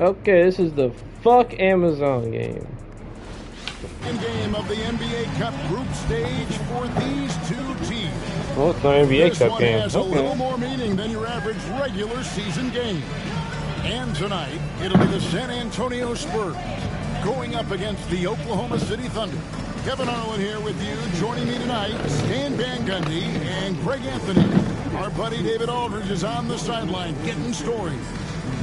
Okay, this is the fuck Amazon game. Game of the NBA Cup group stage for these two teams. Well, it's an NBA This Cup one game. has a Okay. little more meaning than your average regular season game. And tonight, it'll be the San Antonio Spurs going up against the Oklahoma City Thunder. Kevin Harlan here with you. Joining me tonight, Stan Van Gundy and Greg Anthony. Our buddy David Aldridge is on the sideline getting stories.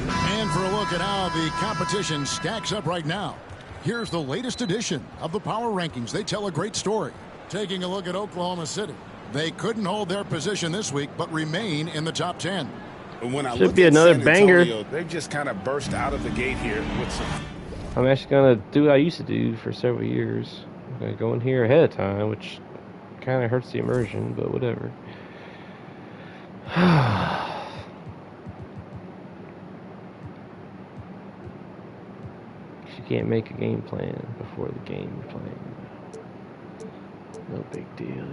And for a look at how the competition stacks up right now, here's the latest edition of the Power Rankings. They tell a great story. Taking a look at Oklahoma City. They couldn't hold their position this week, but remain in the top 10. When I Should look be at another San banger. Antonio, they've just kind of burst out of the gate here with some. I'm actually gonna do what I used to do for several years. I'm gonna go in here ahead of time, which kind of hurts the immersion, but whatever. You can't make a game plan before the game you're playing. No big deal, you know.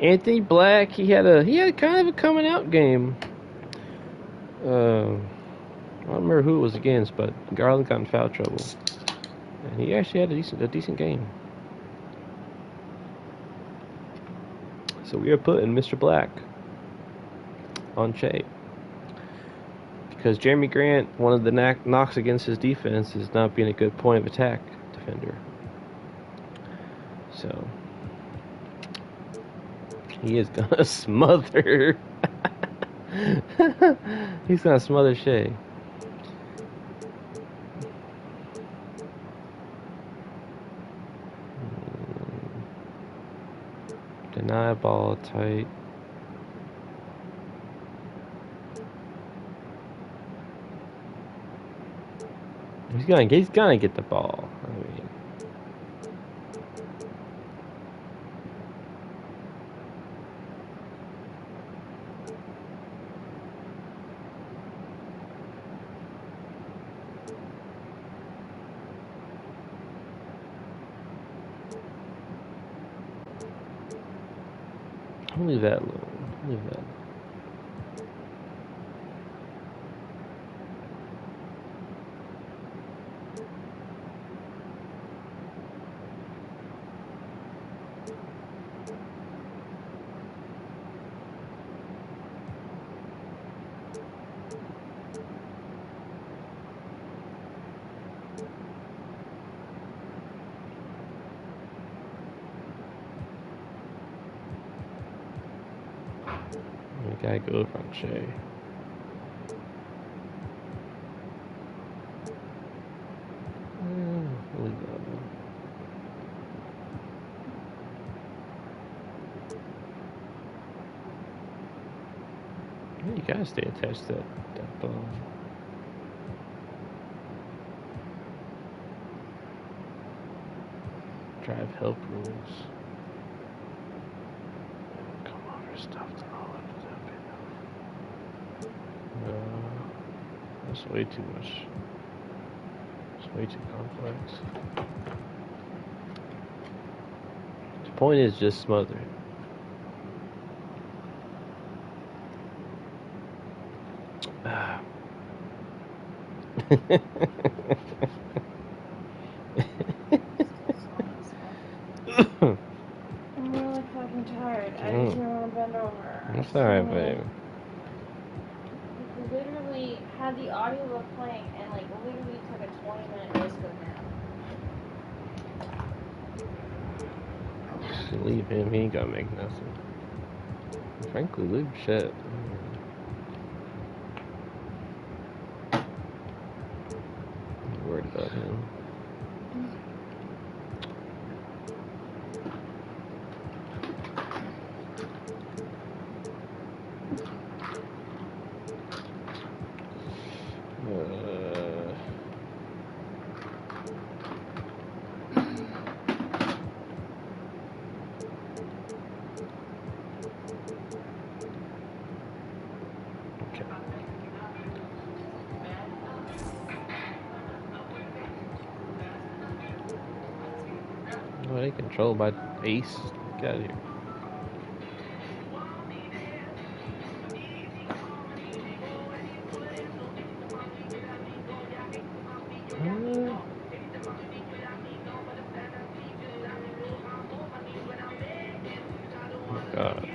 Anthony Black, he had kind of a coming out game. I don't remember who it was against, but Garland got in foul trouble, and he actually had a decent game. So we are putting Mr. Black on Shea because Jeremy Grant, one of the knocks against his defense is not being a good point of attack defender. So he is gonna smother. He's gonna smother Shea. Deny ball tight. He's gonna get the ball. I mean, I'll leave that alone. I'll leave that alone. We gotta go from Shea. We'll leave that alone. You gotta stay attached to that ball. Drive help rules. Come on, there's stuff to all of it. No, that's way too much. It's way too complex. The point is just smother it. I'm really fucking tired. I just want to bend over. That's alright, babe. We literally had the audiobook playing and like literally took a 20-minute disco nap. Just leave him, he ain't gonna make nothing. Frankly, leave shit. I'm worried about him. Oh, they controlled by Ace. Get out of here. Oh my God.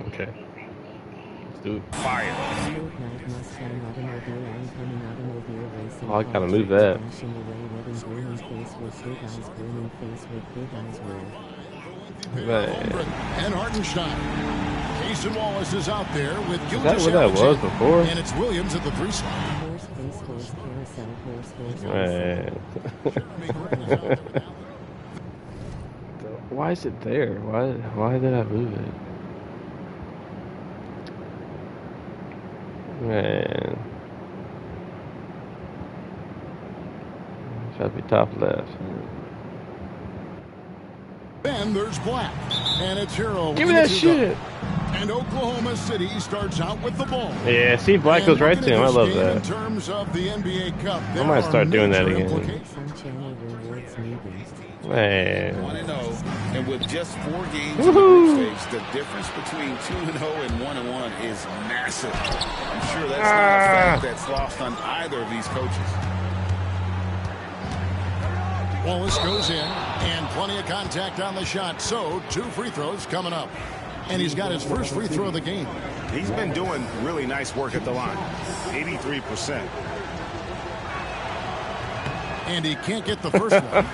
Okay. Let's do it. Fire. Oh, I gotta move that. Man. And Hartenstein. Jason Wallace is out there with Is that what that was before? And it's Williams at the 3 slot. Man. Why is it there? Why did I move it? Man. Should be top left. Then there's Black. And it's Hero. Give me that shit. And Oklahoma City starts out with the ball. Yeah, see, Black goes right to him. I love that. In terms of the NBA Cup, I might start doing that again. Man. 1-0, and with just 4 games in the group stage, the difference between 2-0 and 1-1 is massive. I'm sure that's not a fact that's lost on either of these coaches. Wallace goes in, and plenty of contact on the shot. So 2 free throws coming up, and he's got his first free throw of the game. He's been doing really nice work at the line, 83%. And he can't get the first one.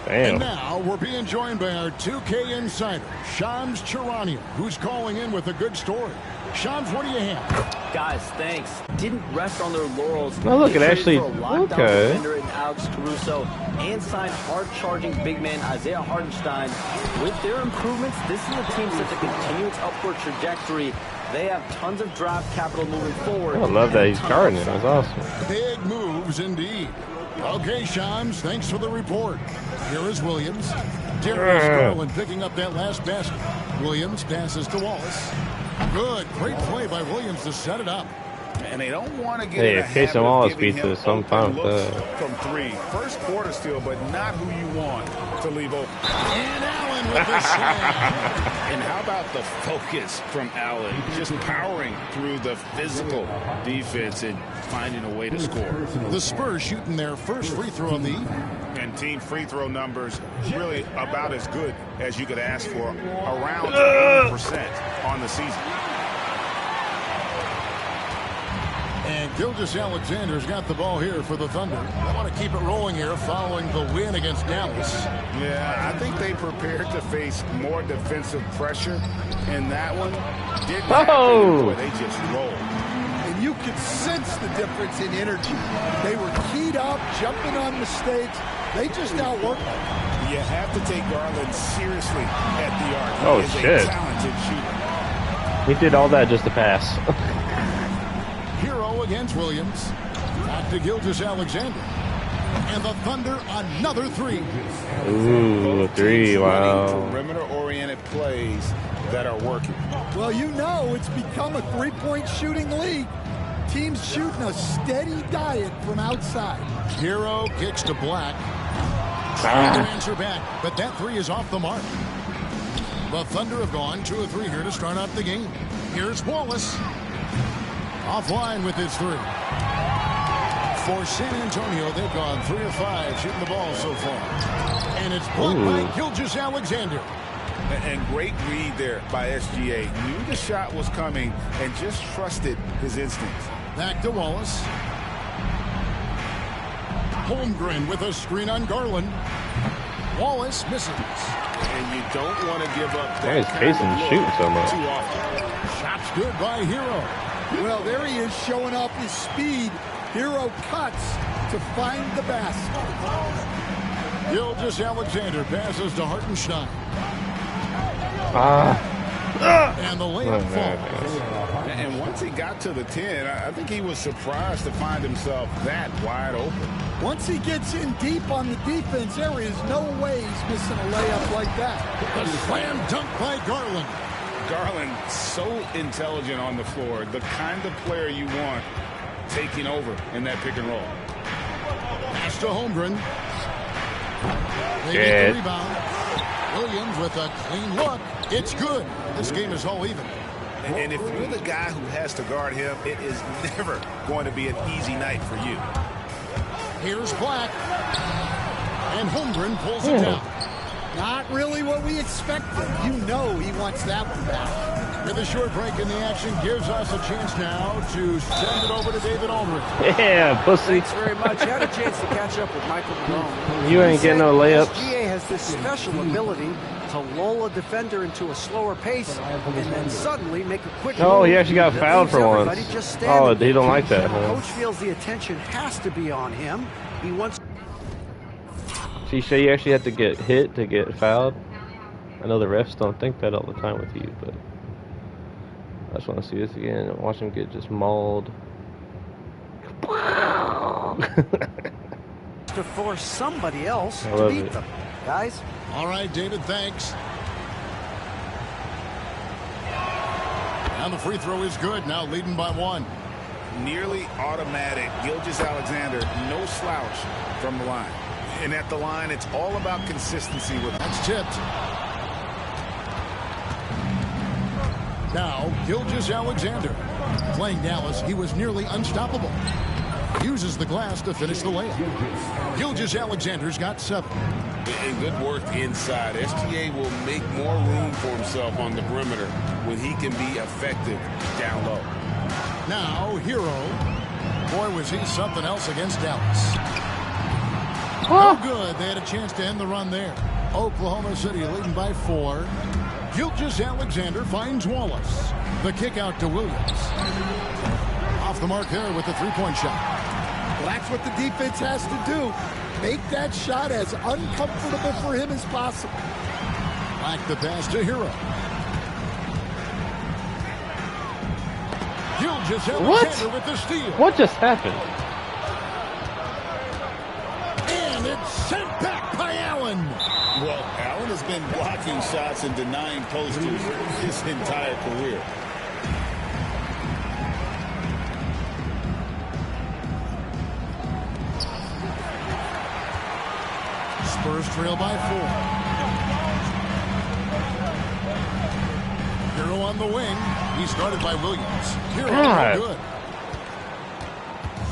Damn. And now we're being joined by our 2K insider, Shams Charania, who's calling in with a good story. Shams, what do you have? Guys, thanks. Didn't rest on their laurels. Oh, look, it They actually. traded for a lockdown Okay. defender in Alex Caruso and signed hard-charging big man Isaiah Hartenstein. With their improvements, this is a team that's a continuous upward trajectory. They have tons of draft capital moving forward. I love that he's guarding it. That's awesome. Big moves indeed. Okay, Shams, thanks for the report. Here is Williams. Darius Garland picking up that last basket. Williams passes to Wallace. Good, great play by Williams to set it up. And they don't want to get Hey, in a if Casey habit of Wallace giving beats him us, I'm open fine with looks that. from 3. First quarter still, but not who you want to leave open. And Allen with the slam. And how about the focus from Allen? Just powering through the physical defense and finding a way to score. The Spurs shooting their first free throw of the evening. And team free throw numbers really about as good as you could ask for, around 80% on the season. And Gilgeous-Alexander's got the ball here for the Thunder. They want to keep it rolling here following the win against Dallas. Yeah, I think they prepared to face more defensive pressure, and that one didn't happen. They just rolled. And you could sense the difference in energy. They were keyed up, jumping on mistakes. They just outworked them. You have to take Garland seriously at the arc. Oh, He is shit. a talented shooter. He did all that just to pass. Hero against Williams. Back to Gilgeous-Alexander. And the Thunder another 3. Ooh, a 3, wow. Perimeter-oriented plays that are working. Well, you know it's become a three-point shooting league. Teams shooting a steady diet from outside. Hero kicks to Black. Trying to answer back, but that 3 is off the mark. The Thunder have gone 2 of 3 here to start out the game. Here's Wallace. Offline with his 3. For San Antonio, they've gone 3 of 5 shooting the ball so far. And it's blocked by Gilgeous-Alexander. And great read there by SGA. Knew the shot was coming and just trusted his instincts. Back to Wallace. Holmgren with a screen on Garland. Wallace misses. And you don't want to give up Why is Payson shooting so much? too often. Shots good by Hero. Well, there he is showing off his speed. Hero cuts to find the basket. Gilgeous-Alexander passes to Hartenstein. And the layup falls. And once he got to the 10, I think he was surprised to find himself that wide open. Once he gets in deep on the defense, there is no way he's missing a layup like that. A slam dunk by Garland. Garland, so intelligent on the floor, the kind of player you want taking over in that pick and roll. Pass to Holmgren. They get the rebound. Williams with a clean look. It's good. This game is all even. And if you're the guy who has to guard him, it is never going to be an easy night for you. Here's Black. And Holmgren pulls it down. Not really what we expected. You know he wants that one back. With a short break in the action, gives us a chance now to send it over to David Aldridge. Yeah, pussy. Thanks very much. You had a chance to catch up with Michael Malone. You ain't getting no layups. SGA has this special ability to lull a defender into a slower pace and then suddenly make a quick Oh, move he actually got that fouled leaves for everybody once. just standing Oh, he don't there. like that, The huh? coach feels the attention has to be on him. He wants. So you say you actually have to get hit to get fouled? I know the refs don't think that all the time with you, but I just want to see this again and watch him get just mauled. to force somebody else I to love beat it. them. Guys? All right, David, thanks. And the free throw is good, now leading by 1. Nearly automatic. Gilgeous-Alexander, no slouch from the line. And at the line, it's all about consistency with That's tipped. Now, Gilgeous-Alexander. Playing Dallas, he was nearly unstoppable. Uses the glass to finish the layup. Gilgeous-Alexander's got 7. And good work inside. SGA will make more room for himself on the perimeter when he can be effective down low. Now, Hero. Boy, was he something else against Dallas. Oh. No good. They had a chance to end the run there. Oklahoma City leading by 4. Gilgeous-Alexander finds Wallace. The kick out to Williams. Off the mark there with the three-point shot. Well, that's what the defense has to do. Make that shot as uncomfortable for him as possible. Back the pass to Hero. Gilgeous-Alexander with the steal. What just happened? And it's sent back by Allen. Well, Allen has been blocking shots and denying posters his entire career. Spurs trail by 4. Hero on the wing. He started by Williams. Hero no good.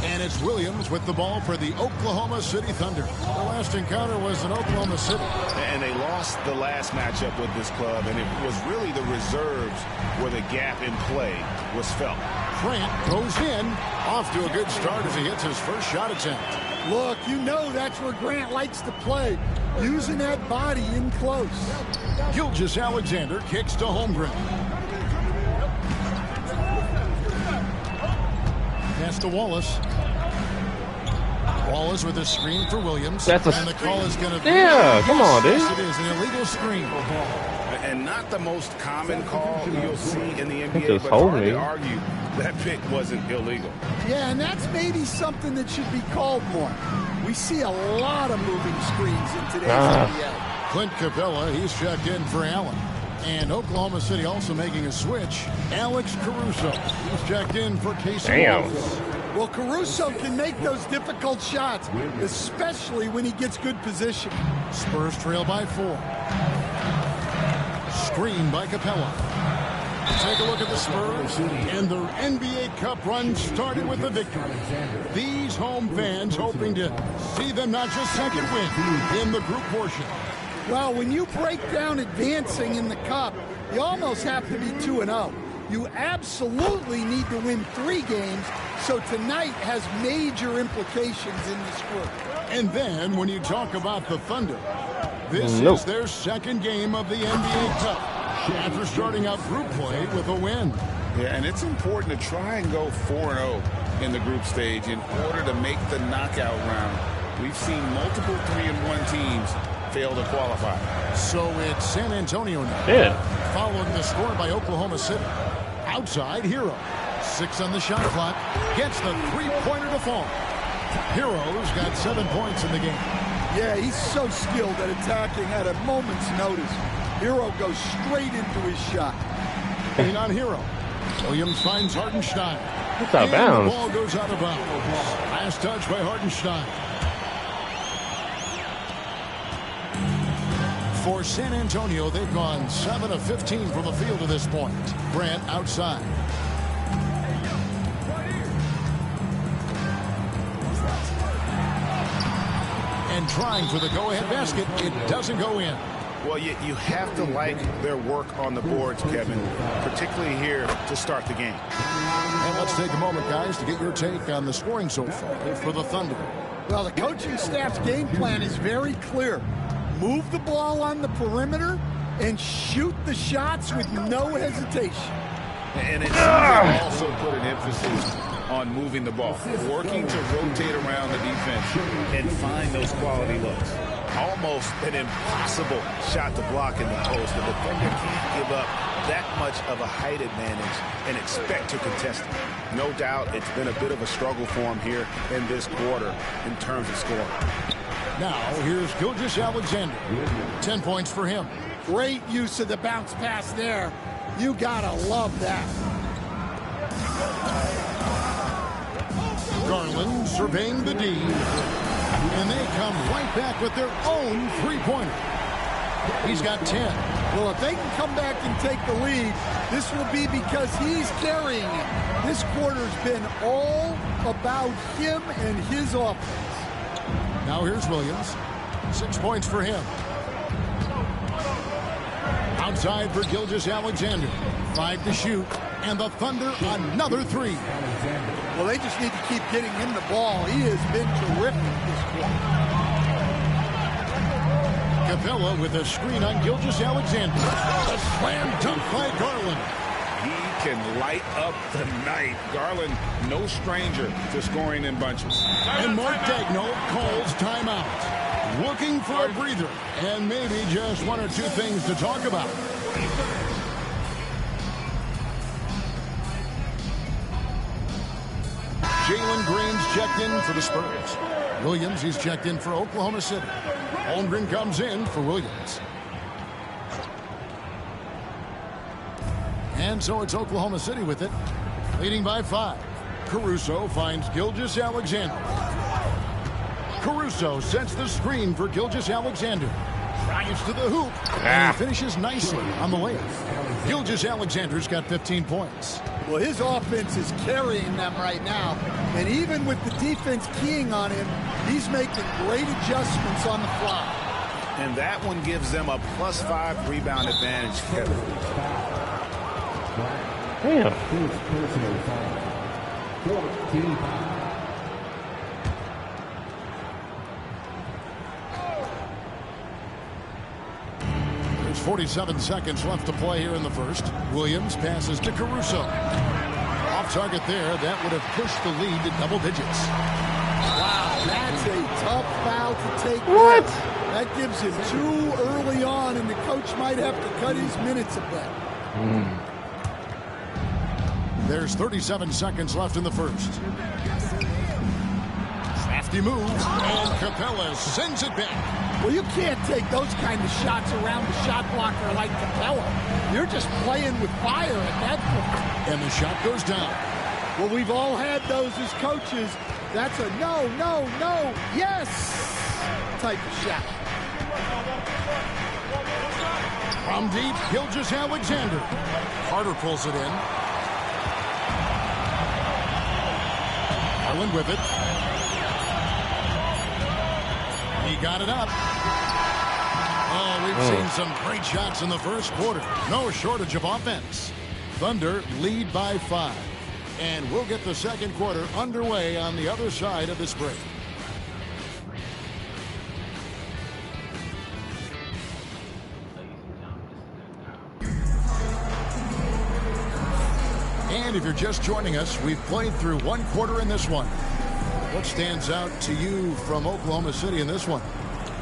And it's Williams with the ball for the Oklahoma City Thunder. The last encounter was in Oklahoma City. And they lost the last matchup with this club, and it was really the reserves where the gap in play was felt. Grant goes in. Off to a good start as he hits his first shot attempt. Look, you know that's where Grant likes to play. Using that body in close. Gilgeous-Alexander kicks to Holmgren. Pass to Wallace. Wallace with a screen for Williams. That's a and the call is going to be... Yeah, come on, dude. Yes, it is an illegal screen. And not the most common call you'll see in the NBA, just but hold hard me. to argue that pick wasn't illegal. Yeah, and that's maybe something that should be called more. We see a lot of moving screens in today's NBA. Clint Capella, he's checked in for Allen. And Oklahoma City also making a switch. Alex Caruso, he's checked in for Casey. Damn. Wallace. Well, Caruso can make those difficult shots, especially when he gets good position. Spurs trail by 4. Screen by Capella. Take a look at the Spurs, and their NBA Cup run started with a victory. These home fans hoping to see them not just second win in the group portion. Well, when you break down advancing in the Cup, you almost have to be 2-0. You absolutely need to win 3 games, so tonight has major implications in this group. And then when you talk about the Thunder, this is their second game of the NBA Cup after starting out group play with a win. Yeah, and it's important to try and go 4-0 in the group stage in order to make the knockout round We've seen multiple 3-1 teams fail to qualify. So it's San Antonio now. Yeah. Following the score by Oklahoma City. Outside, Hero. 6 on the shot clock. Gets the three-pointer to fall. Hero's got 7 points in the game. Yeah, he's so skilled at attacking at a moment's notice. Hero goes straight into his shot. In on Hero. Williams finds Hartenstein. That's out of And bounds. the ball goes out of bounds. Last touch by Hartenstein. For San Antonio, they've gone 7 of 15 from the field to this point. Grant outside. And trying for the go-ahead basket. It doesn't go in. Well, you have to like their work on the boards, Kevin, particularly here to start the game. And let's take a moment, guys, to get your take on the scoring so far for the Thunder. Well, the coaching staff's game plan is very clear. Move the ball on the perimeter and shoot the shots with no hesitation. And it also put an emphasis on moving the ball, working to rotate around the defense and find those quality looks. Almost an impossible shot to block in the post. The defender can't give up that much of a height advantage and expect to contest it. No doubt it's been a bit of a struggle for him here in this quarter in terms of scoring. Now, here's Gilgeous-Alexander. 10 points for him. Great use of the bounce pass there. You gotta love that. Garland surveying the D. And they come right back with their own three-pointer. He's got 10. Well, if they can come back and take the lead, this will be because he's carrying it. This quarter's been all about him and his offense. Now here's Williams. 6 points for him. Outside for Gilgeous-Alexander. 5 to shoot. And the Thunder another 3. Well, they just need to keep getting him the ball. He has been terrific this quarter. Capella with a screen on Gilgeous-Alexander. A slam dunk by Garland. He can light up the night. Garland, no stranger to scoring in bunches. And Mark Daigneault calls timeout. Looking for a breather and maybe just 1 or 2 things to talk about. Jalen Green's checked in for the Spurs. Williams, he's checked in for Oklahoma City. Holmgren comes in for Williams. And so it's Oklahoma City with it, leading by 5. Caruso finds Gilgeous-Alexander. Caruso sets the screen for Gilgeous-Alexander. Drives to the hoop, and he finishes nicely on the layup. Gilgeous-Alexander's got 15 points. Well, his offense is carrying them right now. And even with the defense keying on him, he's making great adjustments on the fly. And that one gives them a +5 rebound advantage, Kevin. Damn. There's 47 seconds left to play here in the first. Williams passes to Caruso. Off target there. That would have pushed the lead to double digits. Wow, that's a tough foul to take. What? That gives him 2 early on, and the coach might have to cut his minutes a bit. There's 37 seconds left in the first. Crafty move, and Capella sends it back. Well, you can't take those kind of shots around the shot blocker like Capella. You're just playing with fire at that point. And the shot goes down. Well, we've all had those as coaches. That's a no, no, no, yes type of shot. From deep, Gilgeous-Alexander. Carter pulls it in. Garland with it. He got it up. Oh, we've seen some great shots in the first quarter. No shortage of offense. Thunder lead by 5. And we'll get the second quarter underway on the other side of this break. And if you're just joining us, we've played through 1 quarter in this one. What stands out to you from Oklahoma City in this one?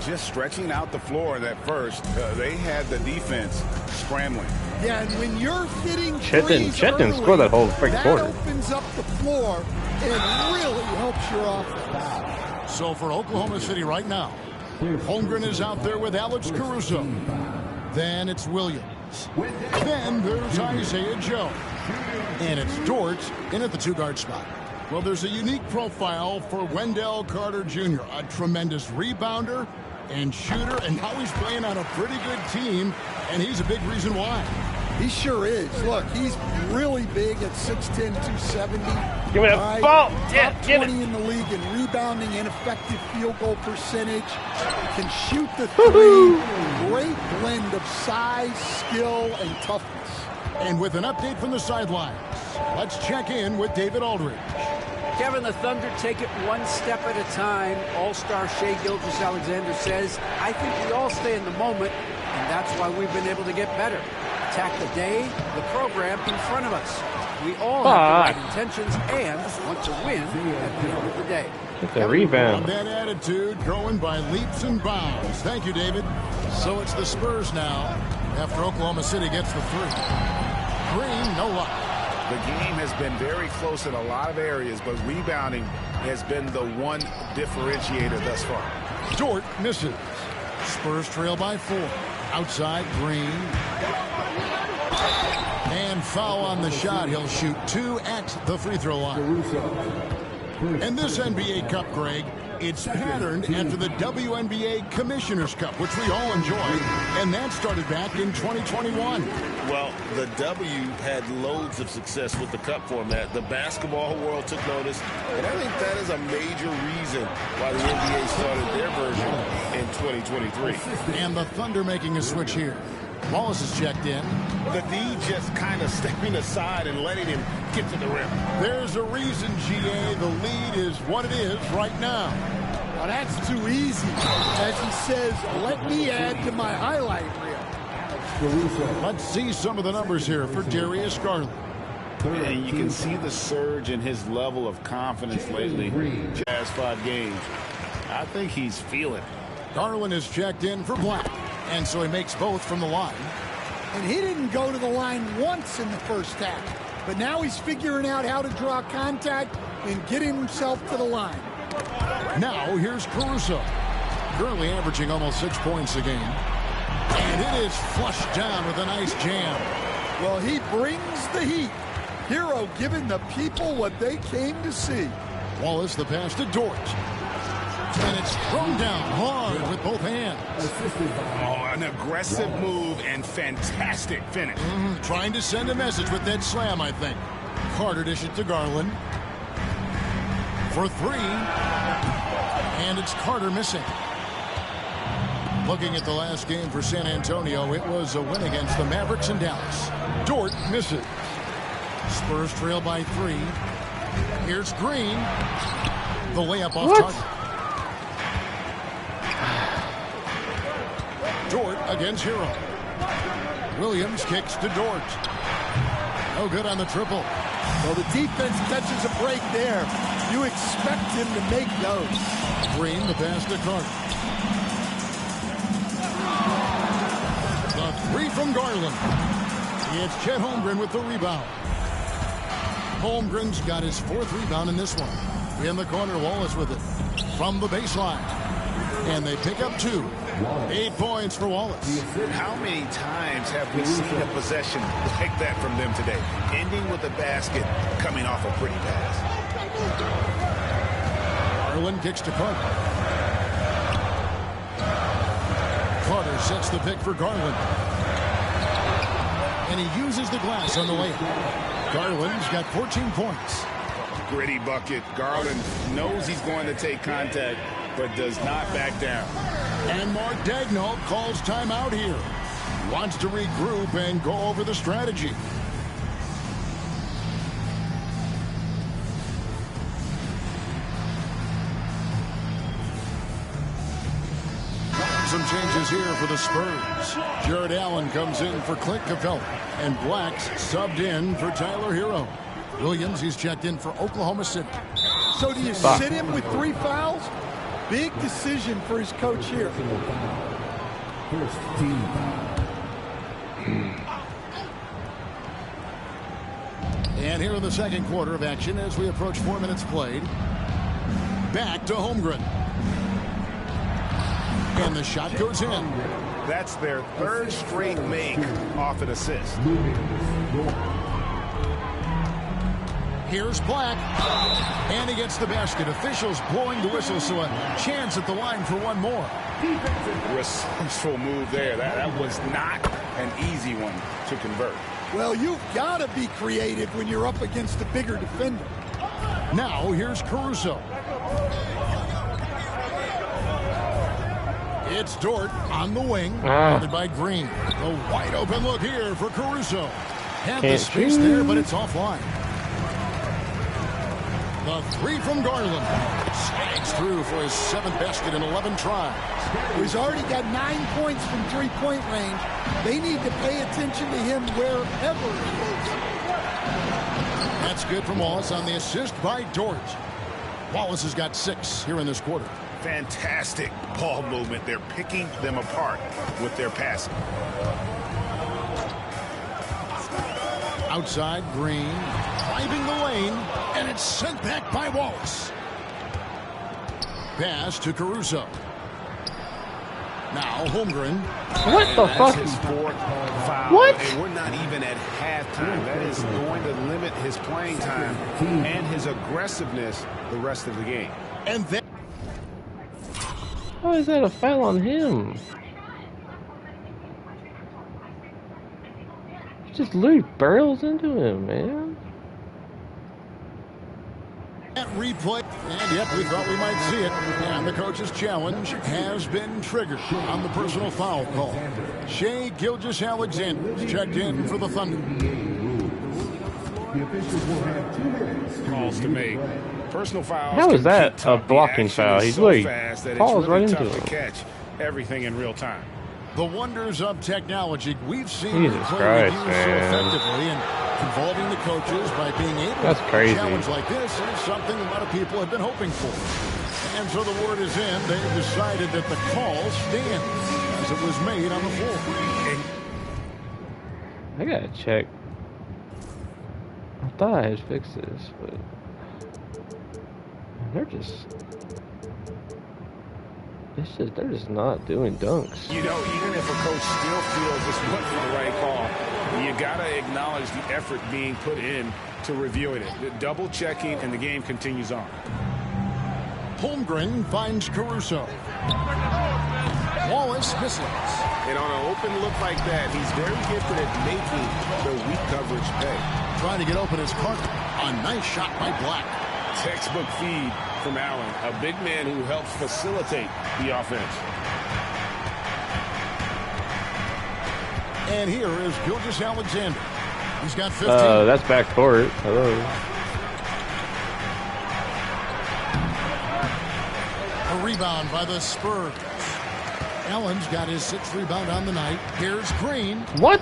Just stretching out the floor at first. They had the defense scrambling. Yeah, and when you're hitting Chet didn't early, score that whole freaking that quarter. opens up the floor and really helps your offense. So for Oklahoma City right now, Holmgren is out there with Alex Caruso. Then it's Williams. Then there's Isaiah Joe. And it's Dort in at the 2-guard spot. Well, there's a unique profile for Wendell Carter Jr., a tremendous rebounder and shooter, and now he's playing on a pretty good team, and he's a big reason why. He sure is. Look, he's really big at 6'10", 270. Give me that ball. Yeah, Top give 20 it. in the league in rebounding and effective field goal percentage. Can shoot the three. Great blend of size, skill, and toughness. And with an update from the sidelines, let's check in with David Aldridge. Kevin, the Thunder take it one step at a time. All-star Shai Gilgeous-Alexander says, I think we all stay in the moment, and that's why we've been able to get better. Attack the day, the program in front of us. We all have the right intentions and want to win at the end of the day. It's a rebound. That attitude going by leaps and bounds. Thank you, David. So it's the Spurs now after Oklahoma City gets the 3. Green, no luck. The game has been very close in a lot of areas, but rebounding has been the one differentiator thus far. Dort misses. Spurs trail by 4. Outside, Green. And foul on the shot. He'll shoot 2 at the free throw line. And this NBA Cup, Greg, it's patterned after the WNBA Commissioner's Cup, which we all enjoy, and that started back in 2021. Well, the W had loads of success with the Cup format. The basketball world took notice, and I think that is a major reason why the NBA started their version in 2023. And the Thunder making a switch here. Wallace is checked in. The D just kind of stepping aside and letting him get to the rim. There's a reason, GA, the lead is what it is right now. Well, that's too easy. As he says, let me add to my highlight reel. Let's see some of the numbers here for Darius Garland. And you can see the surge in his level of confidence lately. Past 5 games. I think he's feeling it. Garland is checked in for Black, and so he makes both from the line. And he didn't go to the line once in the first half. But now he's figuring out how to draw contact and get himself to the line. Now here's Caruso. Currently averaging almost 6 points a game. And it is flushed down with a nice jam. Well, he brings the heat. Hero giving the people what they came to see. Wallace the pass to Dort. And it's thrown down hard with both hands. Oh, an aggressive move and fantastic finish. Trying to send a message with that slam, I think. Carter dish it to Garland. For 3. And it's Carter missing. Looking at the last game for San Antonio, it was a win against the Mavericks in Dallas. Dort misses. Spurs trail by 3. Here's Green. The layup off target. Dort against Hero. Williams kicks to Dort. No good on the triple. Well, the defense catches a break there. You expect him to make those. Green, the pass to Carter. The 3 from Garland. It's Chet Holmgren with the rebound. Holmgren's got his 4th rebound in this one. In the corner, Wallace with it. From the baseline. And they pick up 2. 8 points for Wallace. How many times have we seen a possession like that from them today? Ending with a basket, coming off a pretty pass. Garland kicks to Carter. Carter sets the pick for Garland. And he uses the glass on the layup. Garland's got 14 points. Gritty bucket. Garland knows he's going to take contact, but does not back down. And Mark Daigneault calls timeout here. Wants to regroup and go over the strategy. Some changes here for the Spurs. Jared Allen comes in for Clint Capella, and Black's subbed in for Tyler Hero. Williams, he's checked in for Oklahoma City. So do you sit him with 3 fouls? Big decision for his coach here. And here in the second quarter of action as we approach 4 minutes played. Back to Holmgren. And the shot goes in. That's their 3rd straight make off an assist. Here's Black. And he gets the basket. Officials blowing the whistle, so a chance at the line for one more. Resourceful move there. That was not an easy one to convert. Well, you've got to be creative when you're up against a bigger defender. Now, here's Caruso. It's Dort on the wing, guarded by Green. A wide open look here for Caruso. Had the space there, but it's offline. The 3 from Garland. Slides through for his 7th basket in 11 tries. He's already got 9 points from 3-point range. They need to pay attention to him wherever he is. That's good from Wallace on the assist by Dort. Wallace has got 6 here in this quarter. Fantastic ball movement. They're picking them apart with their passing. Outside, Green driving the lane, and it's sent back by Wallace. Pass to Caruso. Now Holmgren. What the fuck? His 4th foul. What? And we're not even at halftime. That is going to limit his playing time and his aggressiveness the rest of the game. And then How is that a foul on him? He just literally barrels into him, man. replay, and yep, we thought we might see it. And the coach's challenge has been triggered on the personal foul call. Shai Gilgeous-Alexander checked in for the Thunder. The officials will have 2 minutes calls to make. Personal fouls. How is that a blocking foul? He's literally falls right into him. To catch everything in real time. The wonders of technology we've seen Jesus Christ, so man. effectively, and involving the coaches by being able That's to crazy. challenge like this is something a lot of people have been hoping for. And so the word is in. They've decided that the call stands as it was made on the floor. I gotta check. I thought I had fixed this, but they're just they're just not doing dunks. You know, even if a coach still feels this wasn't the right call, you gotta acknowledge the effort being put in to reviewing it. The double checking, and the game continues on. Holmgren finds Caruso. Wallace misses. And on an open look like that, he's very gifted at making the weak coverage pay. Trying to get open his Carter. A nice shot by Black. Textbook feed from Allen, a big man who helps facilitate the offense. And here is Gilgeous-Alexander. He's got 15. That's backcourt. Hello. A rebound by the Spurs. Allen's got his 6th rebound on the night. Here's Green. What?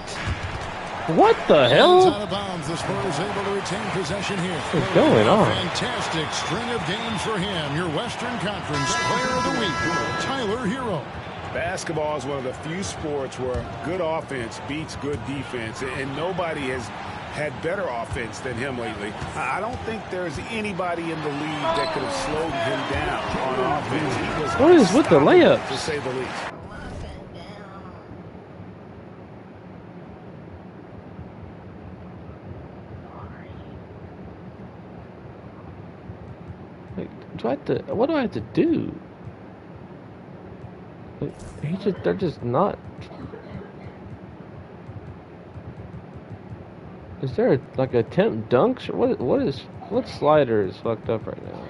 What the hell? Out of bounds. The Spurs able to retain possession here. What's going on? Fantastic string of games for him. Your Western Conference Player of the Week, Tyler Hero. Basketball is one of the few sports where good offense beats good defense, and nobody has had better offense than him lately. I don't think there's anybody in the league that could have slowed him down on offense. He was What is with the layups? to say the least. Like, what do I have to do? Like, they're just not. Is there like attempt dunks or what slider is fucked up right now?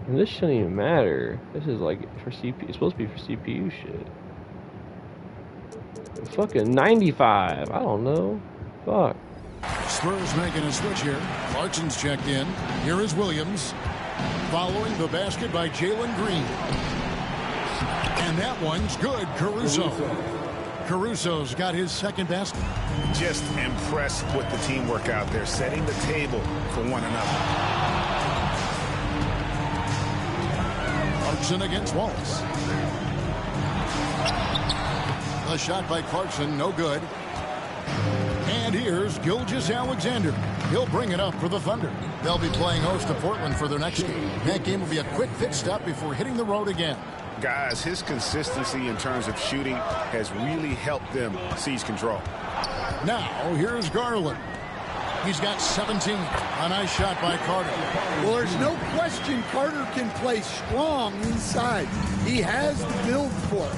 And this shouldn't even matter. This is like for CPU. It's supposed to be for CPU shit. Fucking 95. I don't know. Fuck. Spurs making a switch here. Clarkson's checked in. Here is Williams. Following the basket by Jalen Green. And that one's good. Caruso. Caruso's got his second basket. Just impressed with the teamwork out there, setting the table for one another. Clarkson against Wallace. A shot by Clarkson, no good. And here's Gilgeous-Alexander. He'll bring it up for the Thunder. They'll be playing host to Portland for their next game. That game will be a quick pit stop before hitting the road again. Guys, his consistency in terms of shooting has really helped them seize control. Now, here's Garland. He's got 17. A nice shot by Carter. Well, there's no question Carter can play strong inside. He has the build for it.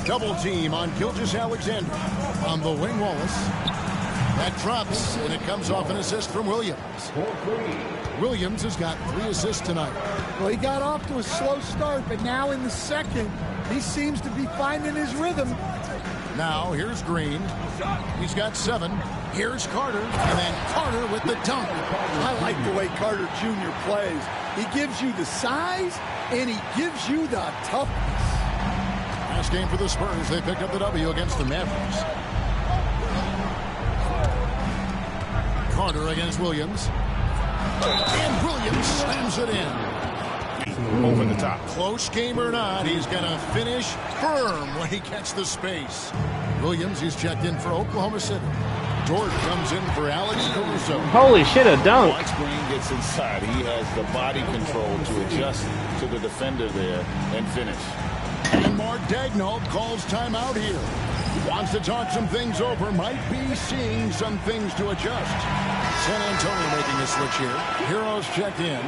Double team on Gilgeous-Alexander. On the wing, Wallace. That drops, and it comes off an assist from Williams. Williams has got 3 assists tonight. Well, he got off to a slow start, but now in the second, he seems to be finding his rhythm. Now, here's Green. He's got 7. Here's Carter, and then Carter with the dunk. I like the way Carter Jr. plays. He gives you the size, and he gives you the toughness. Last game for the Spurs. They picked up the W against the Mavericks. Carter against Williams. And Williams slams it in. Over the top. Close game or not, he's going to finish firm when he gets the space. Williams, he's checked in for Oklahoma City. George comes in for Alex Caruso. Holy shit, a dunk. Once Green gets inside, he has the body control to adjust to the defender there and finish. And Mark Daigneault calls timeout here. Wants to talk some things over. Might be seeing some things to adjust. San Antonio making a switch here. Heroes checked in.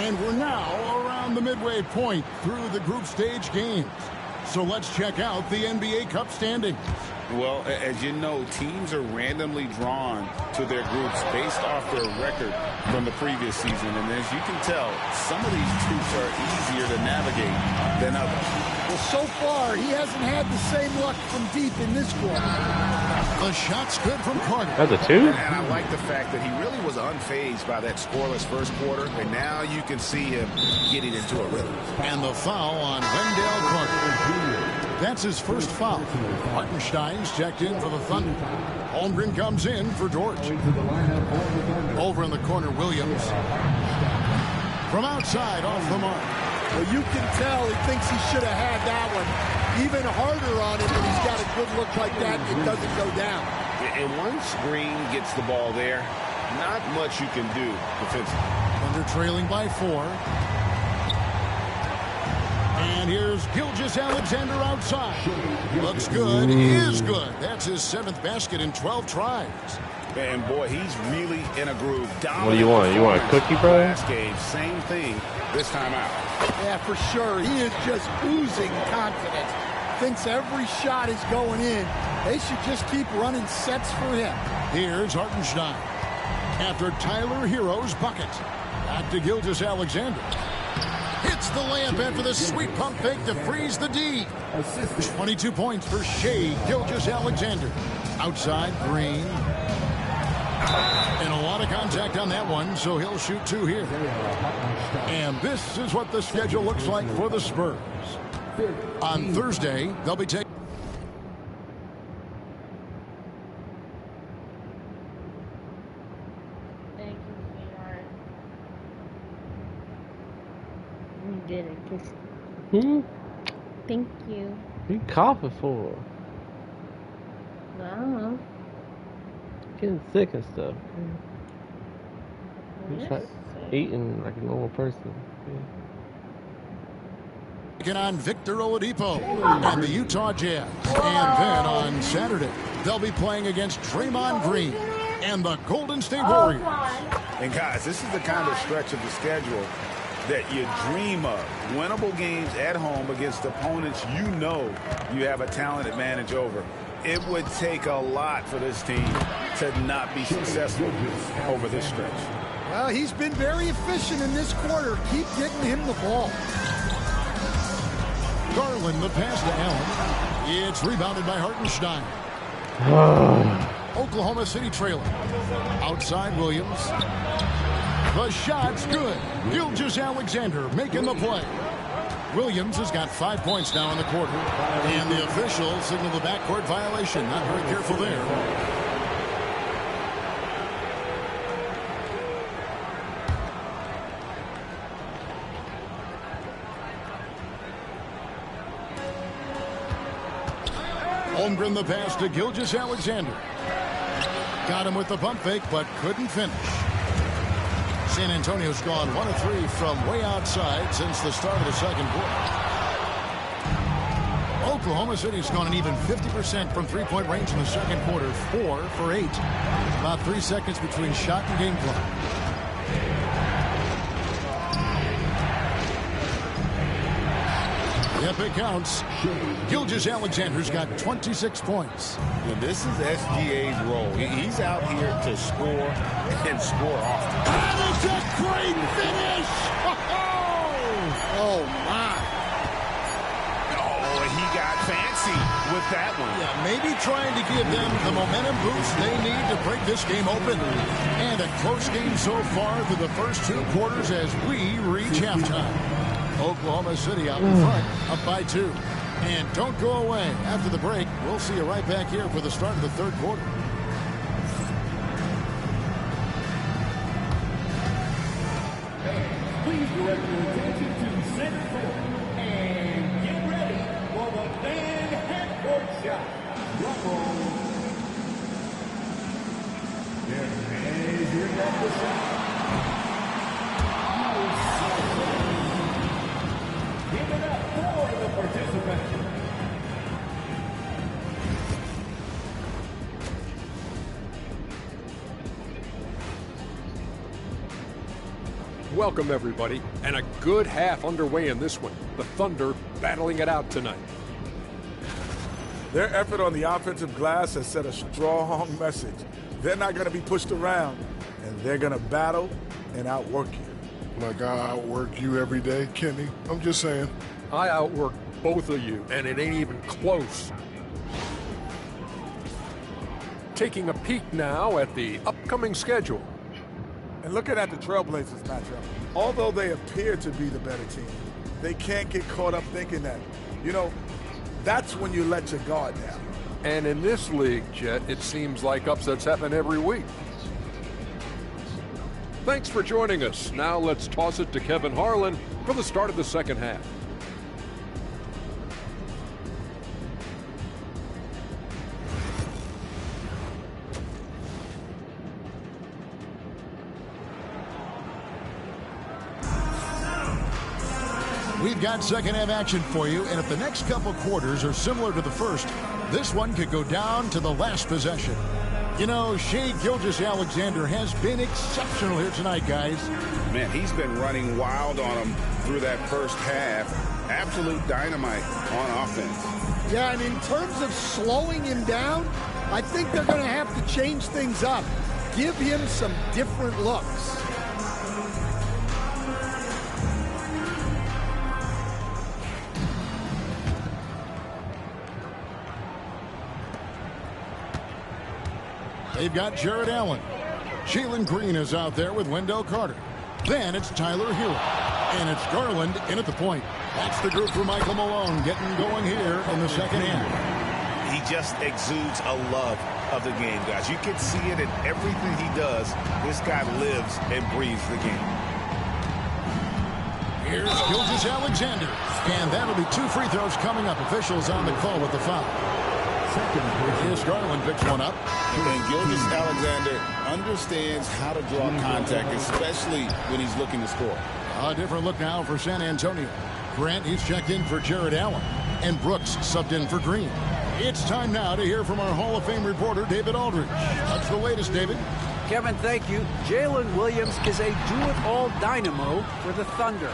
And we're now around the midway point through the group stage games. So let's check out the NBA Cup standings. Well, as you know, teams are randomly drawn to their groups based off their record from the previous season. And as you can tell, some of these groups are easier to navigate than others. Well, so far, he hasn't had the same luck from deep in this quarter. The shot's good from Carter. That's a 2? And I like the fact that he really was unfazed by that scoreless first quarter. And now you can see him getting into a rhythm. And the foul on Wendell Carter. That's his first foul. Hartenstein's checked in for the Thunder. Holmgren comes in for George. Over in the corner, Williams. From outside, off the mark. Well, you can tell he thinks he should have had that one. Even harder on him when he's got a good look like that, it doesn't go down. And once Green gets the ball there, not much you can do defensively. Thunder trailing by 4. And here's Gilgeous-Alexander outside. Looks good. Is good. That's his 7th basket in 12 tries. And boy, he's really in a groove. What do you want? You want a cookie, bro? Last game, same thing this time out. Yeah, for sure. He is just oozing confidence. Thinks every shot is going in. They should just keep running sets for him. Here's Hartenstein. After Tyler Hero's bucket. Back to Gilgeous-Alexander. Hits the layup after the sweet pump fake to freeze the D. 22 points for Shea Gilgeous-Alexander. Outside, Green. And a lot of contact on that one, so he'll shoot 2 here. And this is what the schedule looks like for the Spurs. On Thursday, they'll be taking... Thank you, sweetheart. You did it. Thank you. What are you coughing for? I don't know. Getting sick and stuff. Yes. Just like eating like a normal person. Taking on Victor Oladipo and the Utah Jazz. And then on Saturday, they'll be playing against Draymond Green and the Golden State Warriors. And guys, this is the kind of stretch of the schedule that you dream of. Winnable games at home against opponents you know you have a talent advantage over. It would take a lot for this team to not be successful over this stretch. Well, he's been very efficient in this quarter. Keep getting him the ball. Garland, the pass to Allen. It's rebounded by Hartenstein. Oklahoma City trailing. Outside Williams. The shot's good. Gilgeous-Alexander making the play. Williams has got 5 points now in the quarter. And the officials signal the backcourt violation. Not very careful there. Holmgren the pass to Gilgeous-Alexander. Got him with the pump fake, but couldn't finish. San Antonio's gone 1 of 3 from way outside since the start of the second quarter. Oklahoma City's gone an even 50% from three-point range in the second quarter, 4 for 8. About 3 seconds between shot and game clock. Yep, it counts. Gilgeous-Alexander's got 26 points. And this is SGA's role. He's out here to score and score often. That is a great finish! Oh, my. Oh, he got fancy with that one. Yeah, maybe trying to give them the momentum boost they need to break this game open. And a close game so far through the first 2 quarters as we reach halftime. Oklahoma City out in front, up by 2. And don't go away. After the break, we'll see you right back here for the start of the third quarter. Please direct your attention to center court and get ready for the fan half-court shot. Rumble. They're measuring up the shot. Give it up for the participant. Welcome, everybody, and a good half underway in this one. The Thunder battling it out tonight. Their effort on the offensive glass has sent a strong message. They're not going to be pushed around, and they're going to battle and outwork you. Like I outwork you every day, Kenny. I'm just saying. I outwork both of you, and it ain't even close. Taking a peek now at the upcoming schedule. And looking at the Trailblazers matchup, although they appear to be the better team, they can't get caught up thinking that. You know, that's when you let your guard down. And in this league, Jet, it seems like upsets happen every week. Thanks for joining us. Now let's toss it to Kevin Harlan for the start of the second half. We've got second half action for you, and if the next couple quarters are similar to the first, this one could go down to the last possession. You know, Shai Gilgeous-Alexander has been exceptional here tonight, guys. Man, he's been running wild on them through that first half. Absolute dynamite on offense. Yeah, and in terms of slowing him down, I think they're going to have to change things up. Give him some different looks. They've got Jared Allen. Jalen Green is out there with Wendell Carter. Then it's Tyler Hero. And it's Garland in at the point. That's the group for Michael Malone getting going here in the second half. He just exudes a love of the game, guys. You can see it in everything he does. This guy lives and breathes the game. Here's Gilgeous-Alexander. And that'll be 2 free throws coming up. Officials on the call with the foul. Here's Garland, picks one up. And Gilgeous-Alexander understands how to draw contact, especially when he's looking to score. A different look now for San Antonio. Grant, he's checked in for Jared Allen. And Brooks subbed in for Green. It's time now to hear from our Hall of Fame reporter, David Aldridge. What's the latest, David? Kevin, thank you. Jalen Williams is a do-it-all dynamo for the Thunder.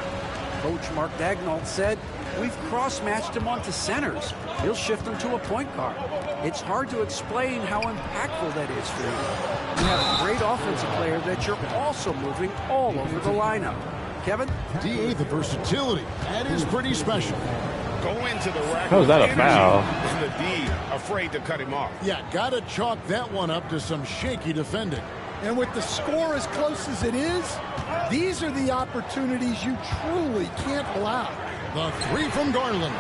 Coach Mark Daigneault said, "We've cross-matched him onto centers. He'll shift him to a point guard. It's hard to explain how impactful that is for you. You have a great offensive player that you're also moving all over the lineup." Kevin? D.A., the versatility. That is pretty special. Go into the rack. How is that a foul? And the D afraid to cut him off. Yeah, got to chalk that one up to some shaky defending. And with the score as close as it is, these are the opportunities you truly can't allow. The three from Garland.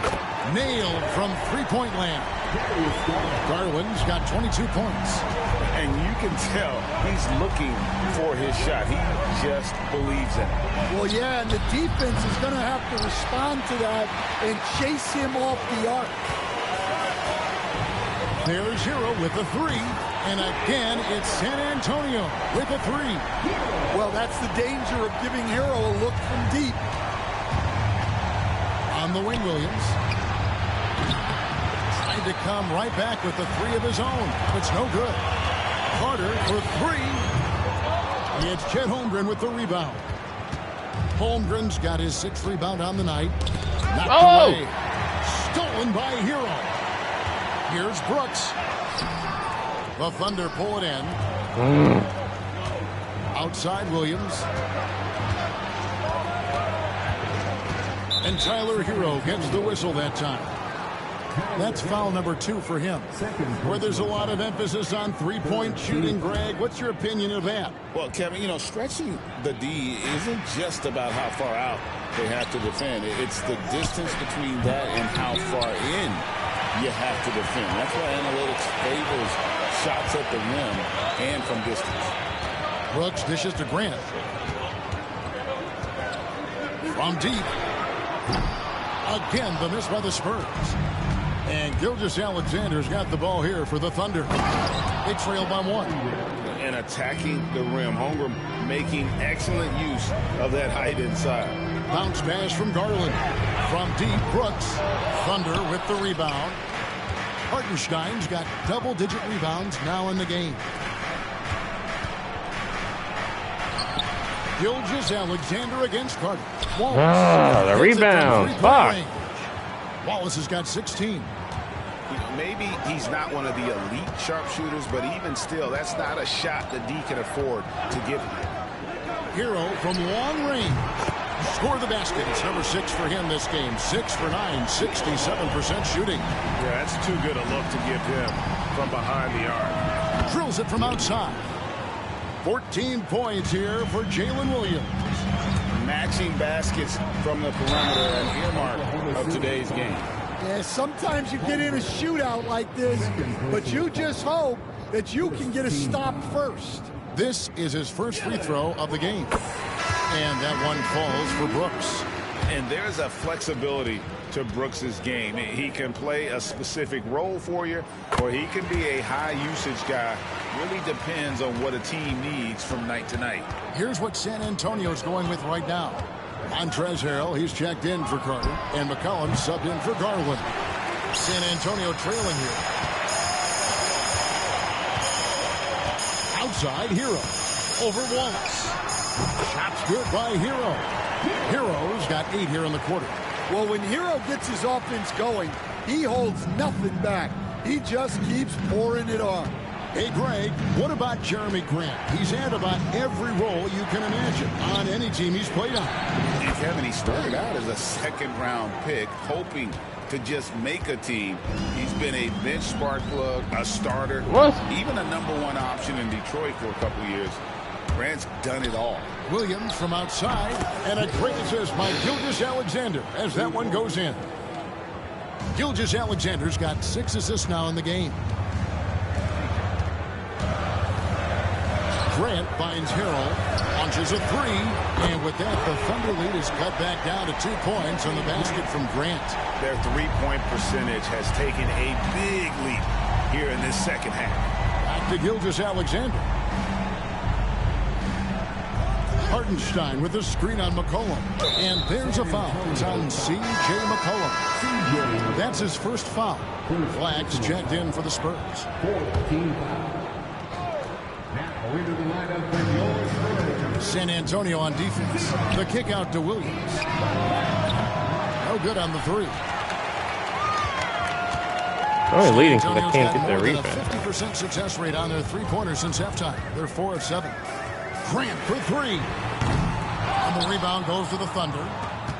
Nailed from three-point land. Garland's got 22 points. And you can tell he's looking for his shot. He just believes in it. Well, yeah, and the defense is going to have to respond to that and chase him off the arc. There's Hero with the three. And again, it's San Antonio with a three. Well, that's the danger of giving Hero a look from deep. On the wing, Williams. Tried to come right back with the three of his own. It's no good. Carter for three. It's Chet Holmgren with the rebound. Holmgren's got his sixth rebound on the night. Knocked away. Stolen by Hero. Here's Brooks. The Thunder pull it in. Outside Williams. And Tyler Hero gets the whistle that time. That's foul number 2 for him. Where there's a lot of emphasis on three-point shooting, Greg. What's your opinion of that? Well, Kevin, you know, stretching the D isn't just about how far out they have to defend. It's the distance between that and how far in you have to defend. That's why analytics favors shots at the rim and from distance. Brooks dishes to Grant. From deep. Again, the miss by the Spurs. And Gilgeous-Alexander's got the ball here for the Thunder. They trail by 1. And attacking the rim. Holmgren making excellent use of that height inside. Bounce pass from Garland. From deep, Brooks. Thunder with the rebound. Hartenstein's got double-digit rebounds now in the game. Gilgeous-Alexander against Carter. Wallace. The rebound. Fuck. Wallace has got 16. Maybe he's not one of the elite sharpshooters, but even still, that's not a shot the D can afford to give him. Hero from long range. Score the basket. It's number 6 for him this game. 6 for 9, 67% shooting. Yeah, that's too good a look to give him from behind the arc. Drills it from outside. 14 points here for Jalen Williams. Matching baskets from the perimeter, an earmark of today's game. Yeah, sometimes you get in a shootout like this, but you just hope that you can get a stop first. This is his first free throw of the game. And that one falls for Brooks. And there's a flexibility to Brooks's game. He can play a specific role for you, or he can be a high-usage guy. Really depends on what a team needs from night to night. Here's what San Antonio's going with right now. Montrezl Harrell, he's checked in for Carter, and McCollum subbed in for Garland. San Antonio trailing here. Outside, Hero. Over Wallace. Shot's good by Hero. Hero's got 8 here in the quarter. Well, when Hero gets his offense going, he holds nothing back. He just keeps pouring it on. Hey, Greg, what about Jeremy Grant? He's had about every role you can imagine on any team he's played on. And Kevin, he started out as a second-round pick, hoping to just make a team. He's been a bench spark plug, a starter, even a #1 option in Detroit for a couple years. Grant's done it all. Williams from outside, and a great assist by Gilgeous-Alexander as that one goes in. Gilgeous-Alexander's got 6 assists now in the game. Grant finds Harrell, launches a 3, and with that, the Thunder lead is cut back down to 2 points on the basket from Grant. Their three-point percentage has taken a big leap here in this second half. Back to Gilgeous-Alexander. Hartenstein with a screen on McCollum. And there's a foul. It's on C.J. McCollum. That's his first foul. Flags checked in for the Spurs. 14 fouls. Now into the lineup for your Spurs. San Antonio on defense. The kick out to Williams. No good on the 3. Only leading because they can't get their rebound. 50% success rate on their three-pointers since halftime. They're 4 of 7. Grant for 3. And the rebound goes to the Thunder.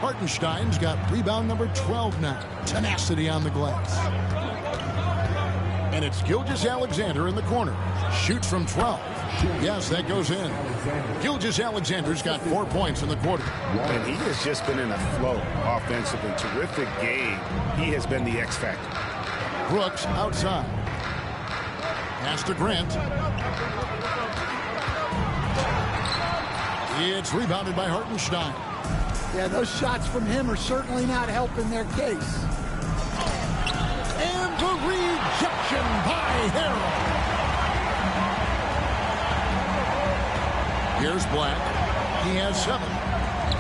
Hartenstein's got rebound number 12 now. Tenacity on the glass. And it's Gilgeous-Alexander in the corner. Shoots from 12. Yes, that goes in. Gilgeous-Alexander's got 4 points in the quarter. And he has just been in a flow offensively. Terrific game. He has been the X factor. Brooks outside. Pass to Grant. It's rebounded by Hartenstein. Yeah, those shots from him are certainly not helping their case. And the rejection by Harrell. Here's Black. He has 7.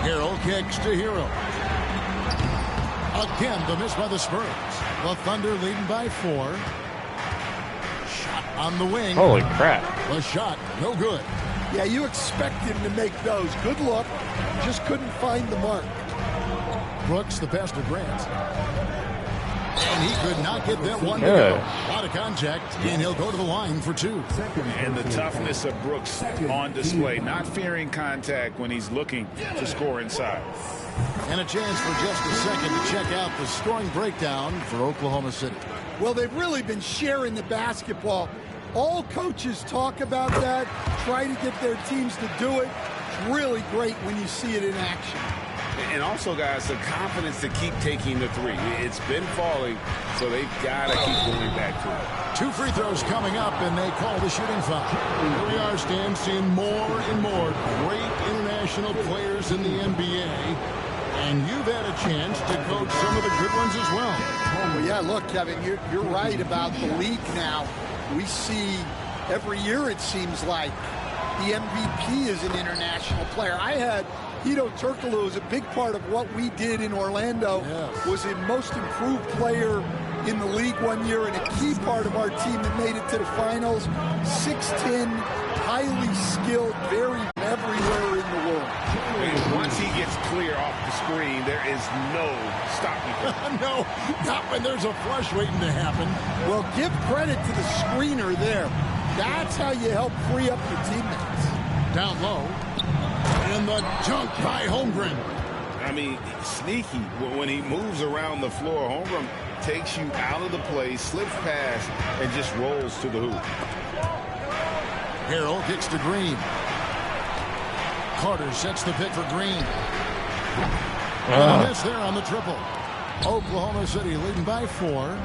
Harrell kicks to Hero. Again, the miss by the Spurs. The Thunder leading by 4. Shot on the wing. Holy crap. The shot, no good. Yeah, you expect him to make those. Good look. Just couldn't find the mark. Brooks, the pass to Grant. And he could not get that one to Good. go. A lot of contact, and he'll go to the line for 2. And the toughness of Brooks on display, not fearing contact when he's looking to score inside. And a chance for just a second to check out the scoring breakdown for Oklahoma City. Well, they've really been sharing the basketball. All coaches talk about that, try to get their teams to do it. It's really great when you see it in action. And also, guys, the confidence to keep taking the 3. It's been falling, so they've got to keep going back to it. 2 free throws coming up, and they call the shooting foul. Here we are, Stan, seeing more and more great international players in the NBA. And you've had a chance to coach some of the good ones as well. Well, yeah, look, Kevin, you're right about the league now. We see every year, it seems like, the MVP is an international player. I had Hedo Turkoglu was a big part of what we did in Orlando. Yes. Was the most improved player in the league one year and a key part of our team that made it to the finals. 6'10", highly skilled, very everywhere in the world. And once he gets clear off the screen, there is no stopping him. No, not when there's a flush waiting to happen. Well, give credit to the screener there. That's how you help free up your teammates. Down low. And the dunk by Holmgren. I mean, sneaky. When he moves around the floor, Holmgren takes you out of the play, slips past, and just rolls to the hoop. Harrell kicks to Green. Carter sets the pick for Green. And a miss there on the triple. Oklahoma City leading by 4.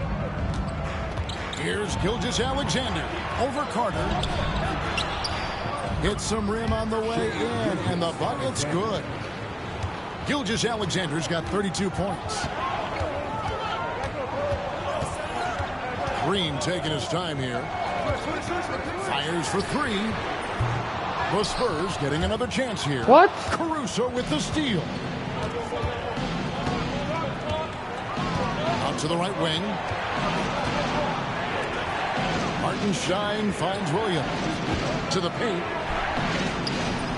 Here's Gilgeous-Alexander over Carter. Hits some rim on the way in, and the bucket's good. Gilgeous-Alexander's got 32 points. Green taking his time here. Fires for 3. The Spurs getting another chance here. What? Caruso with the steal. Out to the right wing. Hartenstein finds Williams. To the paint.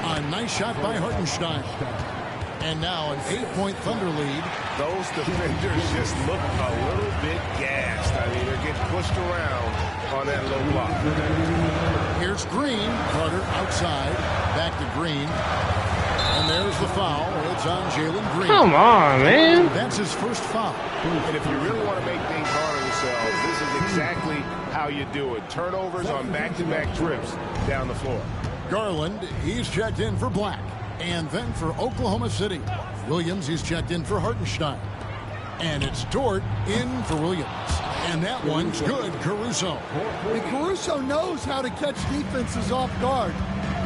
A nice shot by Hartenstein. And now an 8-point Thunder lead. Those defenders just look a little bit gassed. I mean, they're getting pushed around on that low block. Here's Green. Carter outside. Back to Green. And there's the foul. It's on Jalen Green. Come on, man. That's his first foul. And if you really want to make things hard on yourselves, this is exactly how you do it. Turnovers on back-to-back trips down the floor. Garland, he's checked in for Black. And then for Oklahoma City, Williams, he's checked in for Hartenstein. And it's Dort in for Williams. And that one's good, Caruso. And Caruso knows how to catch defenses off guard.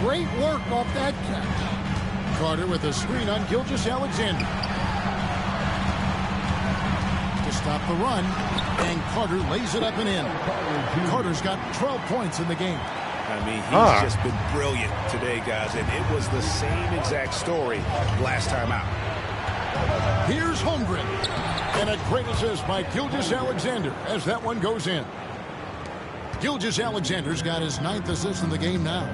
Great work off that catch. Carter with a screen on Gilgeous-Alexander. To stop the run, and Carter lays it up and in. Carter's got 12 points in the game. I mean, he's just been brilliant today, guys, and it was the same exact story last time out. Here's Holmgren. And a great assist by Gilgeous-Alexander as that one goes in. Gilgeous-Alexander's got his 9th assist in the game now.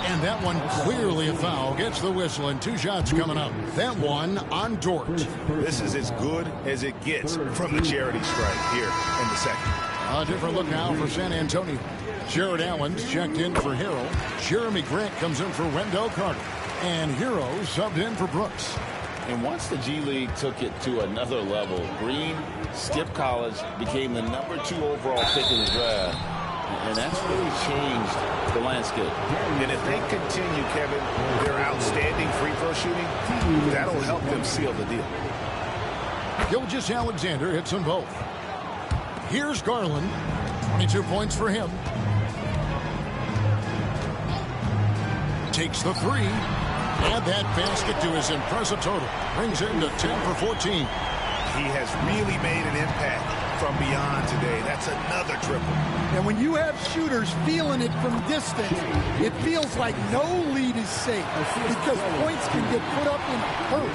And that one clearly a foul. Gets the whistle and 2 shots coming up. That one on Dort. This is as good as it gets from the charity strike here in the second. A different look now for San Antonio. Jared Allen's checked in for Harrell. Jeremy Grant comes in for Wendell Carter. And Hero subbed in for Brooks. And once the G League took it to another level, Green skipped college, became the #2 overall pick in the draft. And that's really changed the landscape. And if they continue, Kevin, their outstanding free throw shooting, that'll help them seal the deal. Gilgeous-Alexander hits them both. Here's Garland. 22 points for him. Takes the three. Add that basket to his impressive total. Brings him to 10 for 14. He has really made an impact from beyond today. That's another triple. And when you have shooters feeling it from distance, it feels like no lead is safe because points can get put up in a hurry.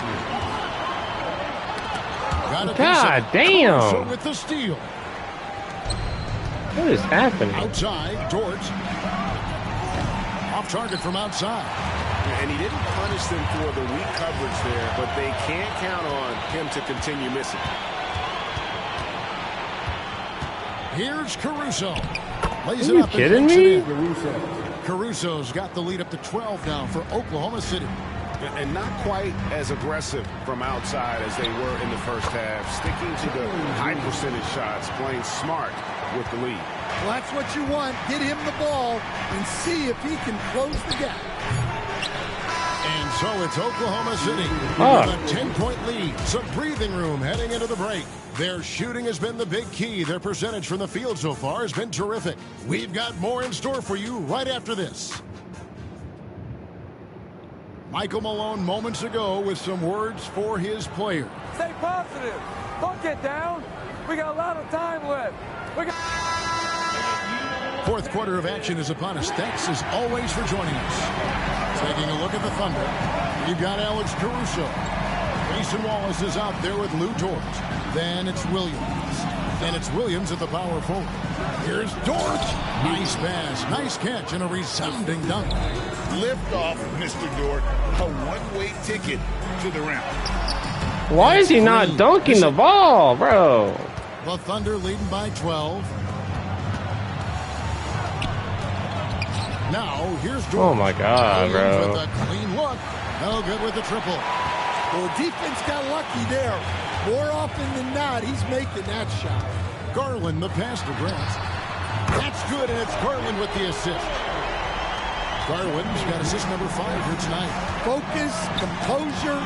God damn! With the steal. What is happening? Outside, Dort. Off target from outside. And he didn't punish them for the weak coverage there, but they can't count on him to continue missing. Here's Caruso. Lays Are it you up kidding and me? Caruso's got the lead up to 12 now for Oklahoma City. And not quite as aggressive from outside as they were in the first half. Sticking to the high percentage shots, playing smart with the lead. Well, that's what you want. Get him the ball and see if he can close the gap. And so it's Oklahoma City with a 10-point lead. Some breathing room heading into the break. Their shooting has been the big key. Their percentage from the field so far has been terrific. We've got more in store for you right after this. Michael Malone moments ago with some words for his players. Stay positive. Don't get down. We got a lot of time left. Fourth quarter of action is upon us. Thanks as always for joining us. Taking a look at the Thunder. You've got Alex Caruso. Mason Wallace is out there with Lou Dort. Then it's Williams. Then it's Williams at the power forward. Here's Dort. Nice pass, nice catch, and a resounding dunk. Lift off, Mr. Dort. A one-way ticket to the rim. Why is he not dunking the ball, bro? The Thunder leading by 12. Now, here's Dort. Oh my God, bro. With a clean look. No good with the triple. Well, defense got lucky there. More often than not, he's making that shot. Garland, the pass to Grant. That's good, and it's Garland with the assist. Garland's got assist number 5 here tonight. Focus, composure.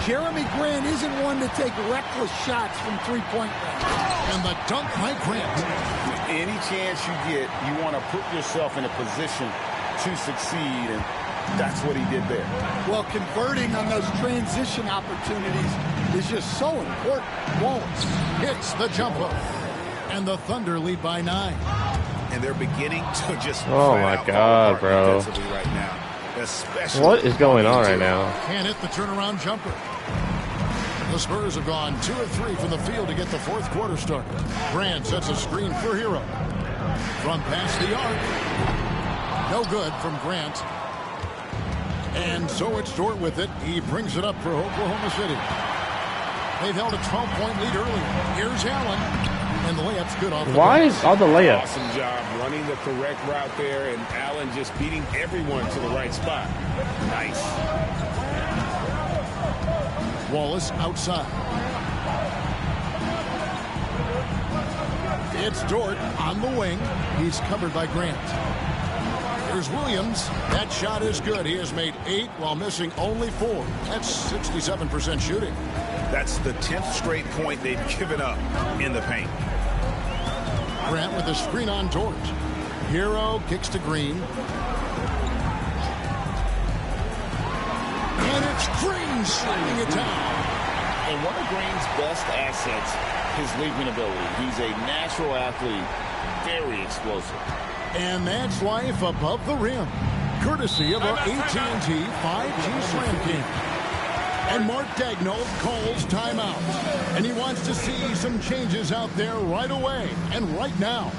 Jeremy Grant isn't one to take reckless shots from three-point range. And the dunk by Grant. Any chance you get, you want to put yourself in a position to succeed, and that's what he did there. Well, converting on those transition opportunities is just so important. Wallace hits the jumper. And the Thunder lead by 9. And they're beginning to just oh my God, bro. Right now, especially what is going on right now? Can't hit the turnaround jumper. The Spurs have gone 2 of 3 from the field to get the fourth quarter started. Grant sets a screen for Hero. From past the arc. No good from Grant. And so it's Dort with it. He brings it up for Oklahoma City. They've held a 12-point lead earlier. Here's Allen. And the layup's good off the Why is all the layups? Awesome job running the correct route there, and Allen just beating everyone to the right spot. Nice. Wallace outside. It's Dort on the wing. He's covered by Grant. Here's Williams. That shot is good. He has made 8 while missing only 4. That's 67% shooting. That's the 10th straight point they've given up in the paint. Grant with a screen on Dort. Hero kicks to Green. And it's Green sliding it down. And one of Green's best assets, his leaping ability. He's a natural athlete, very explosive. And that's life above the rim. Courtesy of our AT&T 5G Slam King. And Mark Daigneault calls timeout. And he wants to see some changes out there right away and right now.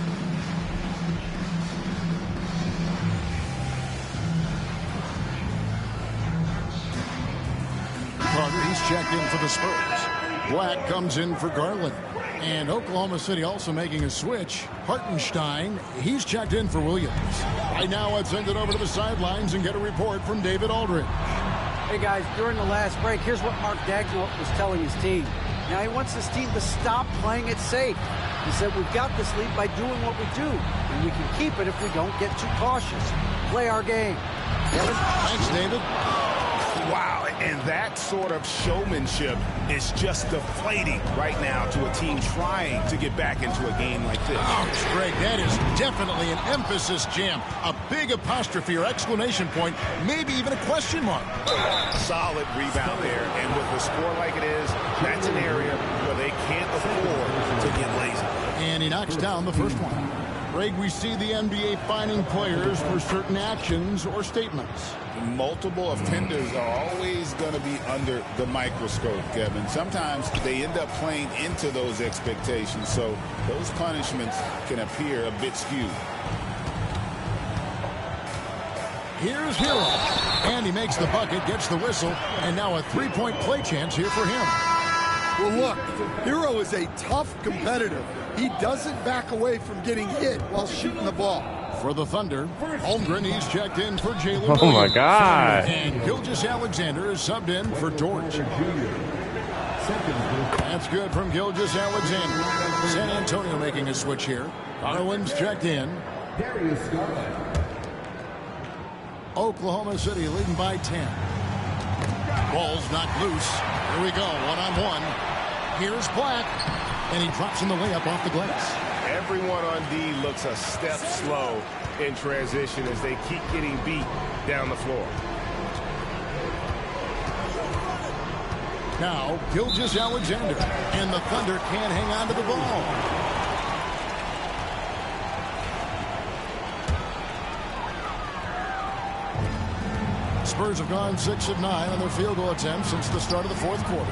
Carter, he's checked in for the Spurs. Black comes in for Garland. And Oklahoma City also making a switch. Hartenstein, he's checked in for Williams. Right now, let's send it over to the sidelines and get a report from David Aldridge. Hey, guys, during the last break, here's what Mark Dagnall was telling his team. Now, he wants his team to stop playing it safe. He said, we've got this lead by doing what we do, and we can keep it if we don't get too cautious. Play our game. Kevin? Thanks, David. Wow, and that sort of showmanship is just deflating right now to a team trying to get back into a game like this. Ouch, Greg, that is definitely an emphasis jam. A big apostrophe or exclamation point, maybe even a question mark. Solid rebound there, and with a score like it is, that's an area where they can't afford to get lazy. And he knocks down the first one. Greg, we see the NBA fining players for certain actions or statements. Multiple offenders are always going to be under the microscope, Kevin. Sometimes they end up playing into those expectations, so those punishments can appear a bit skewed. Here's Hero, and he makes the bucket, gets the whistle, and now a three-point play chance here for him. Well, look, Hero is a tough competitor. He doesn't back away from getting hit while shooting the ball. For the Thunder, Holmgren, he's checked in for Jalen Oh, my Williams. God. And Gilgeous-Alexander is subbed in for George. That's good from Gilgeous-Alexander. San Antonio making a switch here. Garland's checked in. Oklahoma City leading by 10. Ball's knocked loose. Here we go, one-on-one. Here's Black, and he drops in the layup off the glass. Everyone on D looks a step slow in transition as they keep getting beat down the floor. Now, Gilgeous-Alexander, and the Thunder can't hang on to the ball. Spurs have gone 6 of 9 on their field goal attempts since the start of the fourth quarter.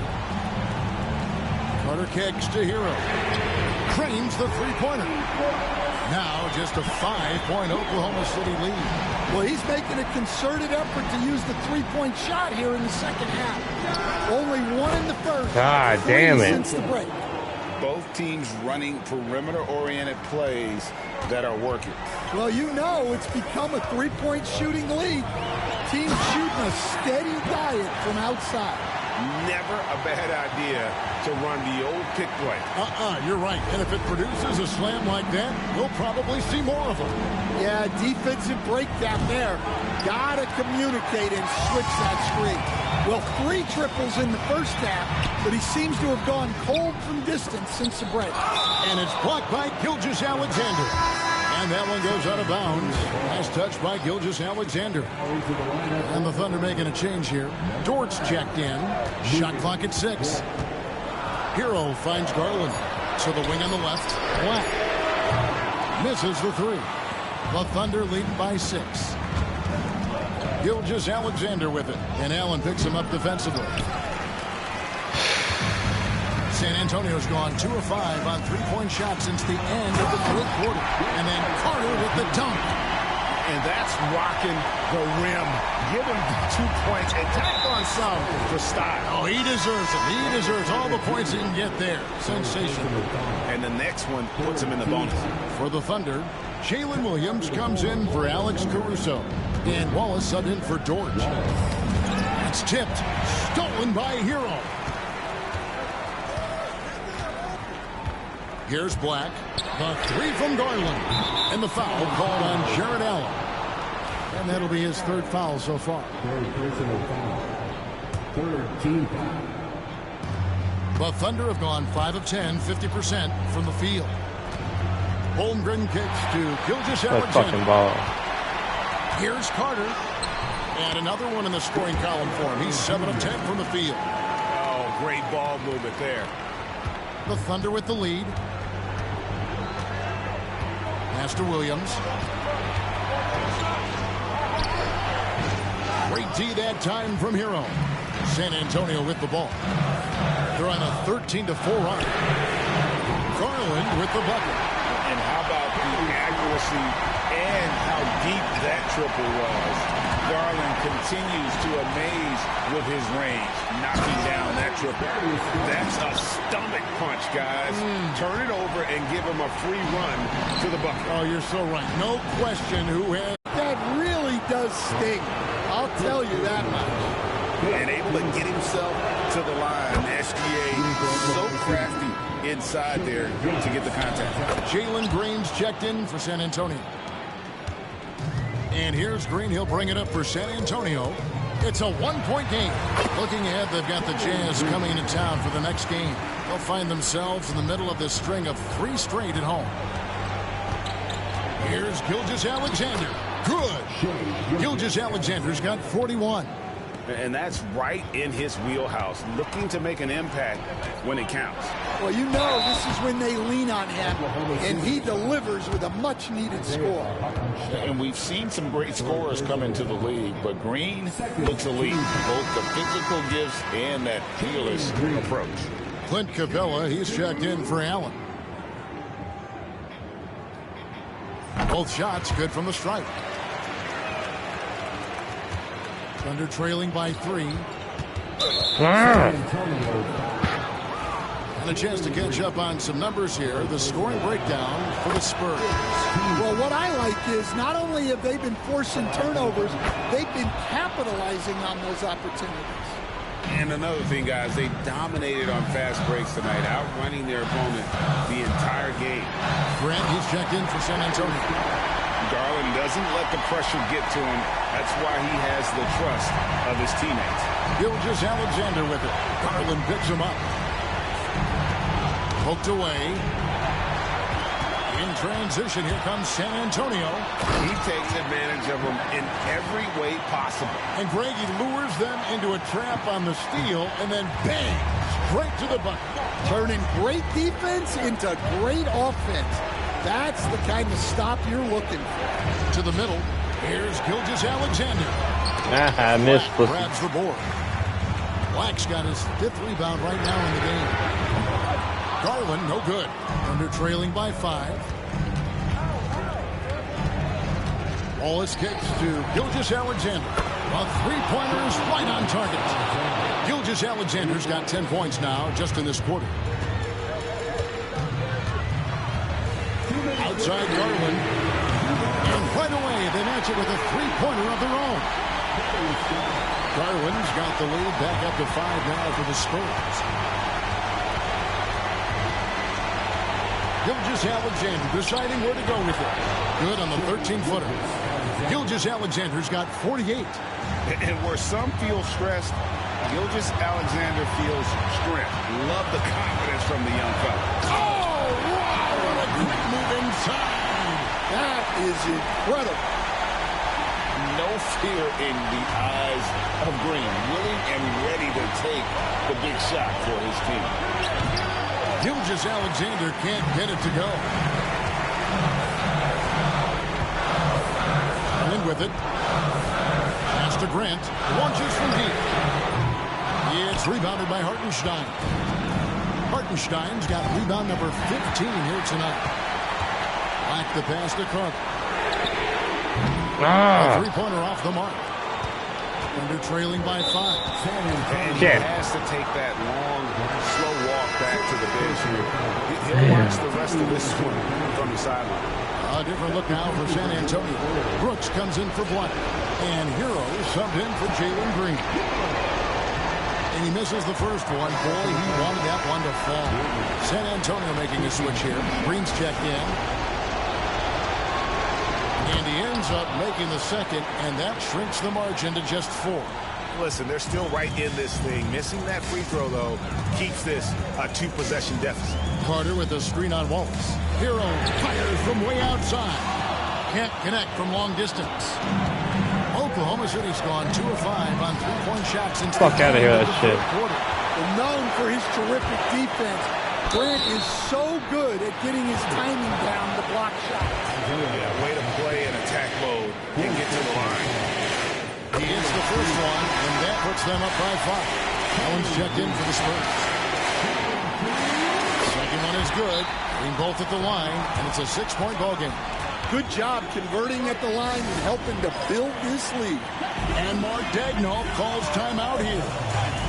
Carter kicks to Hero. Cranes the three-pointer. Now just a 5-point Oklahoma City lead. Well, he's making a concerted effort to use the three-point shot here in the second half. Only one in the first. God damn it. Since the break. Both teams running perimeter-oriented plays that are working. Well, you know it's become a three-point shooting league. Teams shooting a steady diet from outside. Never a bad idea to run the old pick play. You're right. And if it produces a slam like that, we'll probably see more of them. Yeah, defensive breakdown there. Gotta communicate and switch that screen. Well, 3 triples in the first half, but he seems to have gone cold from distance since the break. And it's blocked by Gilgeous-Alexander. And that one goes out of bounds. Nice touch by Gilgeous-Alexander. And the Thunder making a change here. Dort's checked in. Shot clock at 6. Hero finds Garland. To the wing on the left. Black. Misses the 3. The Thunder leading by 6. Gilgeous-Alexander with it. And Allen picks him up defensively. San Antonio's gone 2 of 5 on three-point shots since the end of the fourth quarter. And then Carter with the dunk. And that's rocking the rim. Give him 2 points and tack on some for style. Oh, he deserves it. He deserves all the points he can get there. Sensational. And the next one puts him in the bonus. For the Thunder, Jalen Williams comes in for Alex Caruso. And Wallace subbed in for George. It's tipped. Stolen by Hero. Here's Black. The 3 from Garland. And the foul called on Jared Allen. And that'll be his 3rd foul so far. 3rd personal foul. 3rd team foul. The Thunder have gone 5 of 10, 50% from the field. Holmgren kicks to Gilgeous-Alexander. Fucking ball. Here's Carter. And another one in the scoring column for him. He's 7 of 10 from the field. Oh, great ball movement there. The Thunder with the lead. Pass to Williams. Great D that time from Hero. San Antonio with the ball. They're on a 13-4 run. Garland with the bucket. And how about the accuracy and how deep that triple was. Garland continues to amaze with his range, knocking down that triple. That's a stomach punch, guys. Turn it over and give him a free run to the bucket. Oh, you're so right. No question who has. That really does sting. I'll tell you that much. and able to get himself to the line. SGA so crafty inside there to get the contact. Jalen Green's checked in for San Antonio. And here's Green. He'll bring it up for San Antonio. It's a one-point game. Looking ahead, they've got the Jazz coming into town for the next game. They'll find themselves in the middle of this string of 3 straight at home. Here's Gilgeous-Alexander. Good. Gilgeous-Alexander's got 41. And that's right in his wheelhouse, looking to make an impact when it counts. Well, you know this is when they lean on him, and he delivers with a much-needed score. And we've seen some great scorers come into the league, but Green looks elite, both the physical gifts and that fearless approach. Clint Capella, he's checked in for Allen. Both shots good from the stripe. Thunder trailing by 3. And a chance to catch up on some numbers here. The scoring breakdown for the Spurs. Well, what I like is not only have they been forcing turnovers, they've been capitalizing on those opportunities. And another thing, guys, they dominated on fast breaks tonight, outrunning their opponent the entire game. Grant, he's checked in for San Antonio. Garland doesn't let the pressure get to him. That's why he has the trust of his teammates. Gilgeous-Alexander with it. Garland picks him up. Poked away. In transition, here comes San Antonio. He takes advantage of them in every way possible. And Greggy lures them into a trap on the steal, and then bang, straight to the bucket. Turning great defense into great offense. That's the kind of stop you're looking for. To the middle. Here's Gilgeous-Alexander. I missed. Grabs the board. Black's got his 5th rebound right now in the game. Garland, no good. Under trailing by 5. Wallace kicks to Gilgeous-Alexander. A 3-pointer is right on target. Gilgeous-Alexander's got 10 points now just in this quarter. Outside Garland. And right away, they match it with a 3-pointer of their own. Garland's got the lead back up to 5 now for the Spurs. Gilgeous-Alexander deciding where to go with it. Good on the 13-footer. Gilgeous-Alexander's got 48. And where some feel stressed, Gilgeous-Alexander feels strength. Love the confidence from the young fella. Oh, wow, what a great move inside. That is incredible. No fear in the eyes of Green. Willing and ready to take the big shot for his team. Gilgeous-Alexander can't get it to go. Allen with it. Pass to Grant. Launches from deep. It's rebounded by Hartenstein. Hartenstein's got rebound number 15 here tonight. Black the pass to Carter. A 3-pointer off the mark. Under trailing by 5. And he has to take that long, slow walk back to the bench here. He'll watch the rest of this one from the sideline. A different look now for San Antonio. Brooks comes in for Black. And Hero subbed in for Jalen Green. And he misses the first one. Boy, he wanted that one to fall. San Antonio making a switch here. Green's checked in. And he ends up making the second, and that shrinks the margin to just 4. Listen, they're still right in this thing. Missing that free throw, though, keeps this a 2-possession deficit. Carter with a screen on Wallace. Hero fires from way outside. Can't connect from long distance. Oklahoma City's gone 2 of 5 on 3-point shots since fuck out of here, that shit. And known for his terrific defense, Grant is so good at getting his timing down to block shots. Yeah, way to play in attack mode and get to the line. He hits the first one, and that puts them up by 5. Allen's checked in for the Spurs. Second one is good. Being both at the line, and it's a 6-point ball game. Good job converting at the line and helping to build this lead. And Mark Daigneault calls timeout here.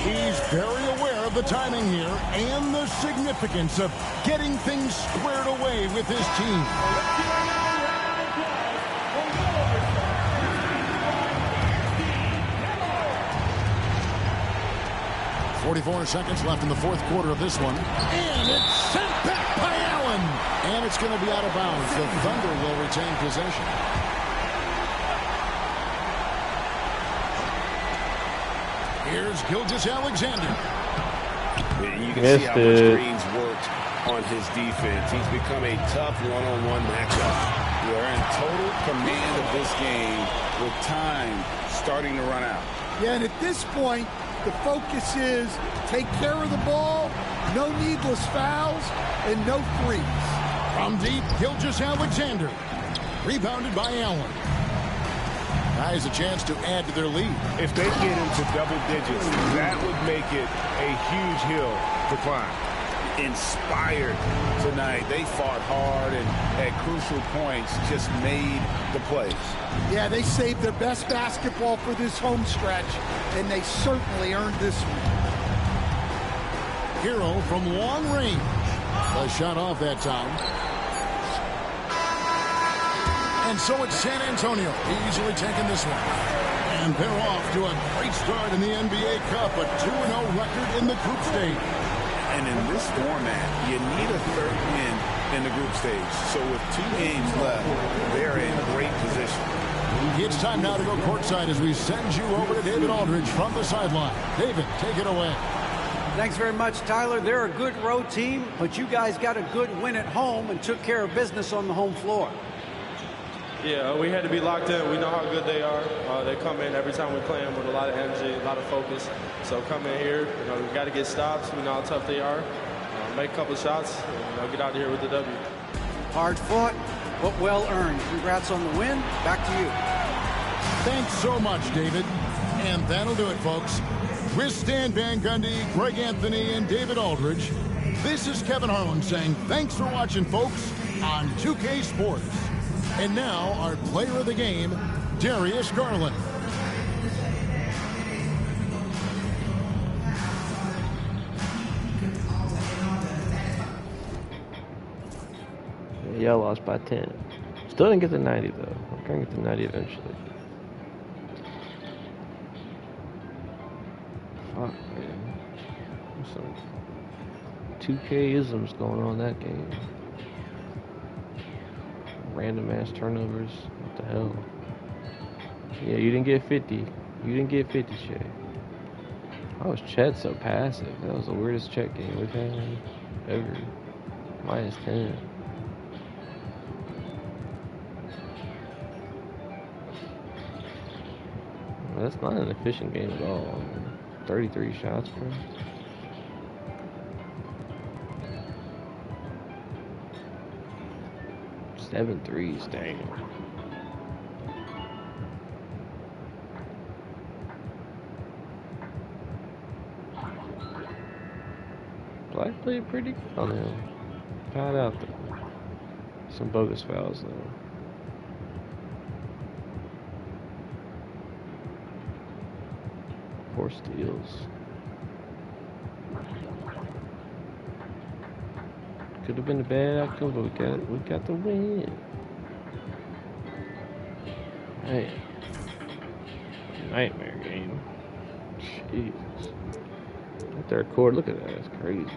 He's very aware of the timing here and the significance of getting things squared away with his team. 44 seconds left in the fourth quarter of this one. And it's sent back by Allen. And it's going to be out of bounds. The Thunder will retain possession. Here's Gilgeous-Alexander. You can see how much Green's worked on his defense. He's become a tough one-on-one matchup. They're in total command of this game with time starting to run out. Yeah, and at this point, the focus is take care of the ball, no needless fouls, and no threes. From deep, Gilgeous-Alexander. Rebounded by Allen. Guys a chance to add to their lead. If they get into double digits, that would make it a huge hill to climb. Inspired tonight. They fought hard and at crucial points just made the plays. Yeah, they saved their best basketball for this home stretch, and they certainly earned this one. Hero from long range. A shot off that time. And so it's San Antonio easily taking this one. And they're off to a great start in the NBA Cup, a 2-0 record in the group stage. And in this format, you need a third win in the group stage. So with 2 games left, they're in great position. It's time now to go courtside as we send you over to David Aldridge from the sideline. David, take it away. Thanks very much, Tyler. They're a good road team, but you guys got a good win at home and took care of business on the home floor. Yeah, we had to be locked in. We know how good they are. They come in every time we play them with a lot of energy, a lot of focus. So come in here, we got to get stops. We know how tough they are. Make a couple of shots, and get out of here with the W. Hard fought, but well earned. Congrats on the win. Back to you. Thanks so much, David. And that'll do it, folks. With Stan Van Gundy, Greg Anthony, and David Aldridge, this is Kevin Harlan saying thanks for watching, folks, on 2K Sports. And now, our player of the game, Darius Garland. Y'all lost by 10. Still didn't get to 90, though. I'm going to get to 90 eventually. Fuck, man. There's some 2K-isms going on in that game. Random ass turnovers. What the hell? Yeah, you didn't get 50. You didn't get 50, Shay. How was Chet so passive? That was the weirdest Chet game we've had ever. Minus 10. Well, that's not an efficient game at all. 33 shots, bro. 7 threes, dang. Black played pretty good on him. Found out though. Some bogus fouls though. Four steals. Could have been a bad outcome, but we got the win. Man. Nightmare game. Jesus. That third quarter, look at that, that's crazy.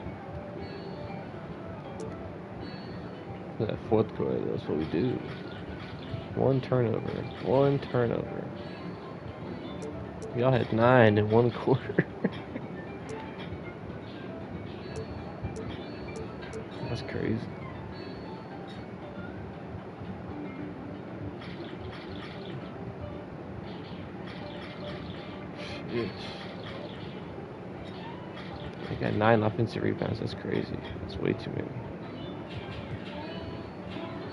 Look at that fourth quarter, that's what we do. One turnover. Y'all had 9 in one quarter. That's crazy. Shit. I got 9 offensive rebounds. That's crazy. That's way too many.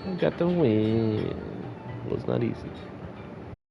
We got the win. It was not easy.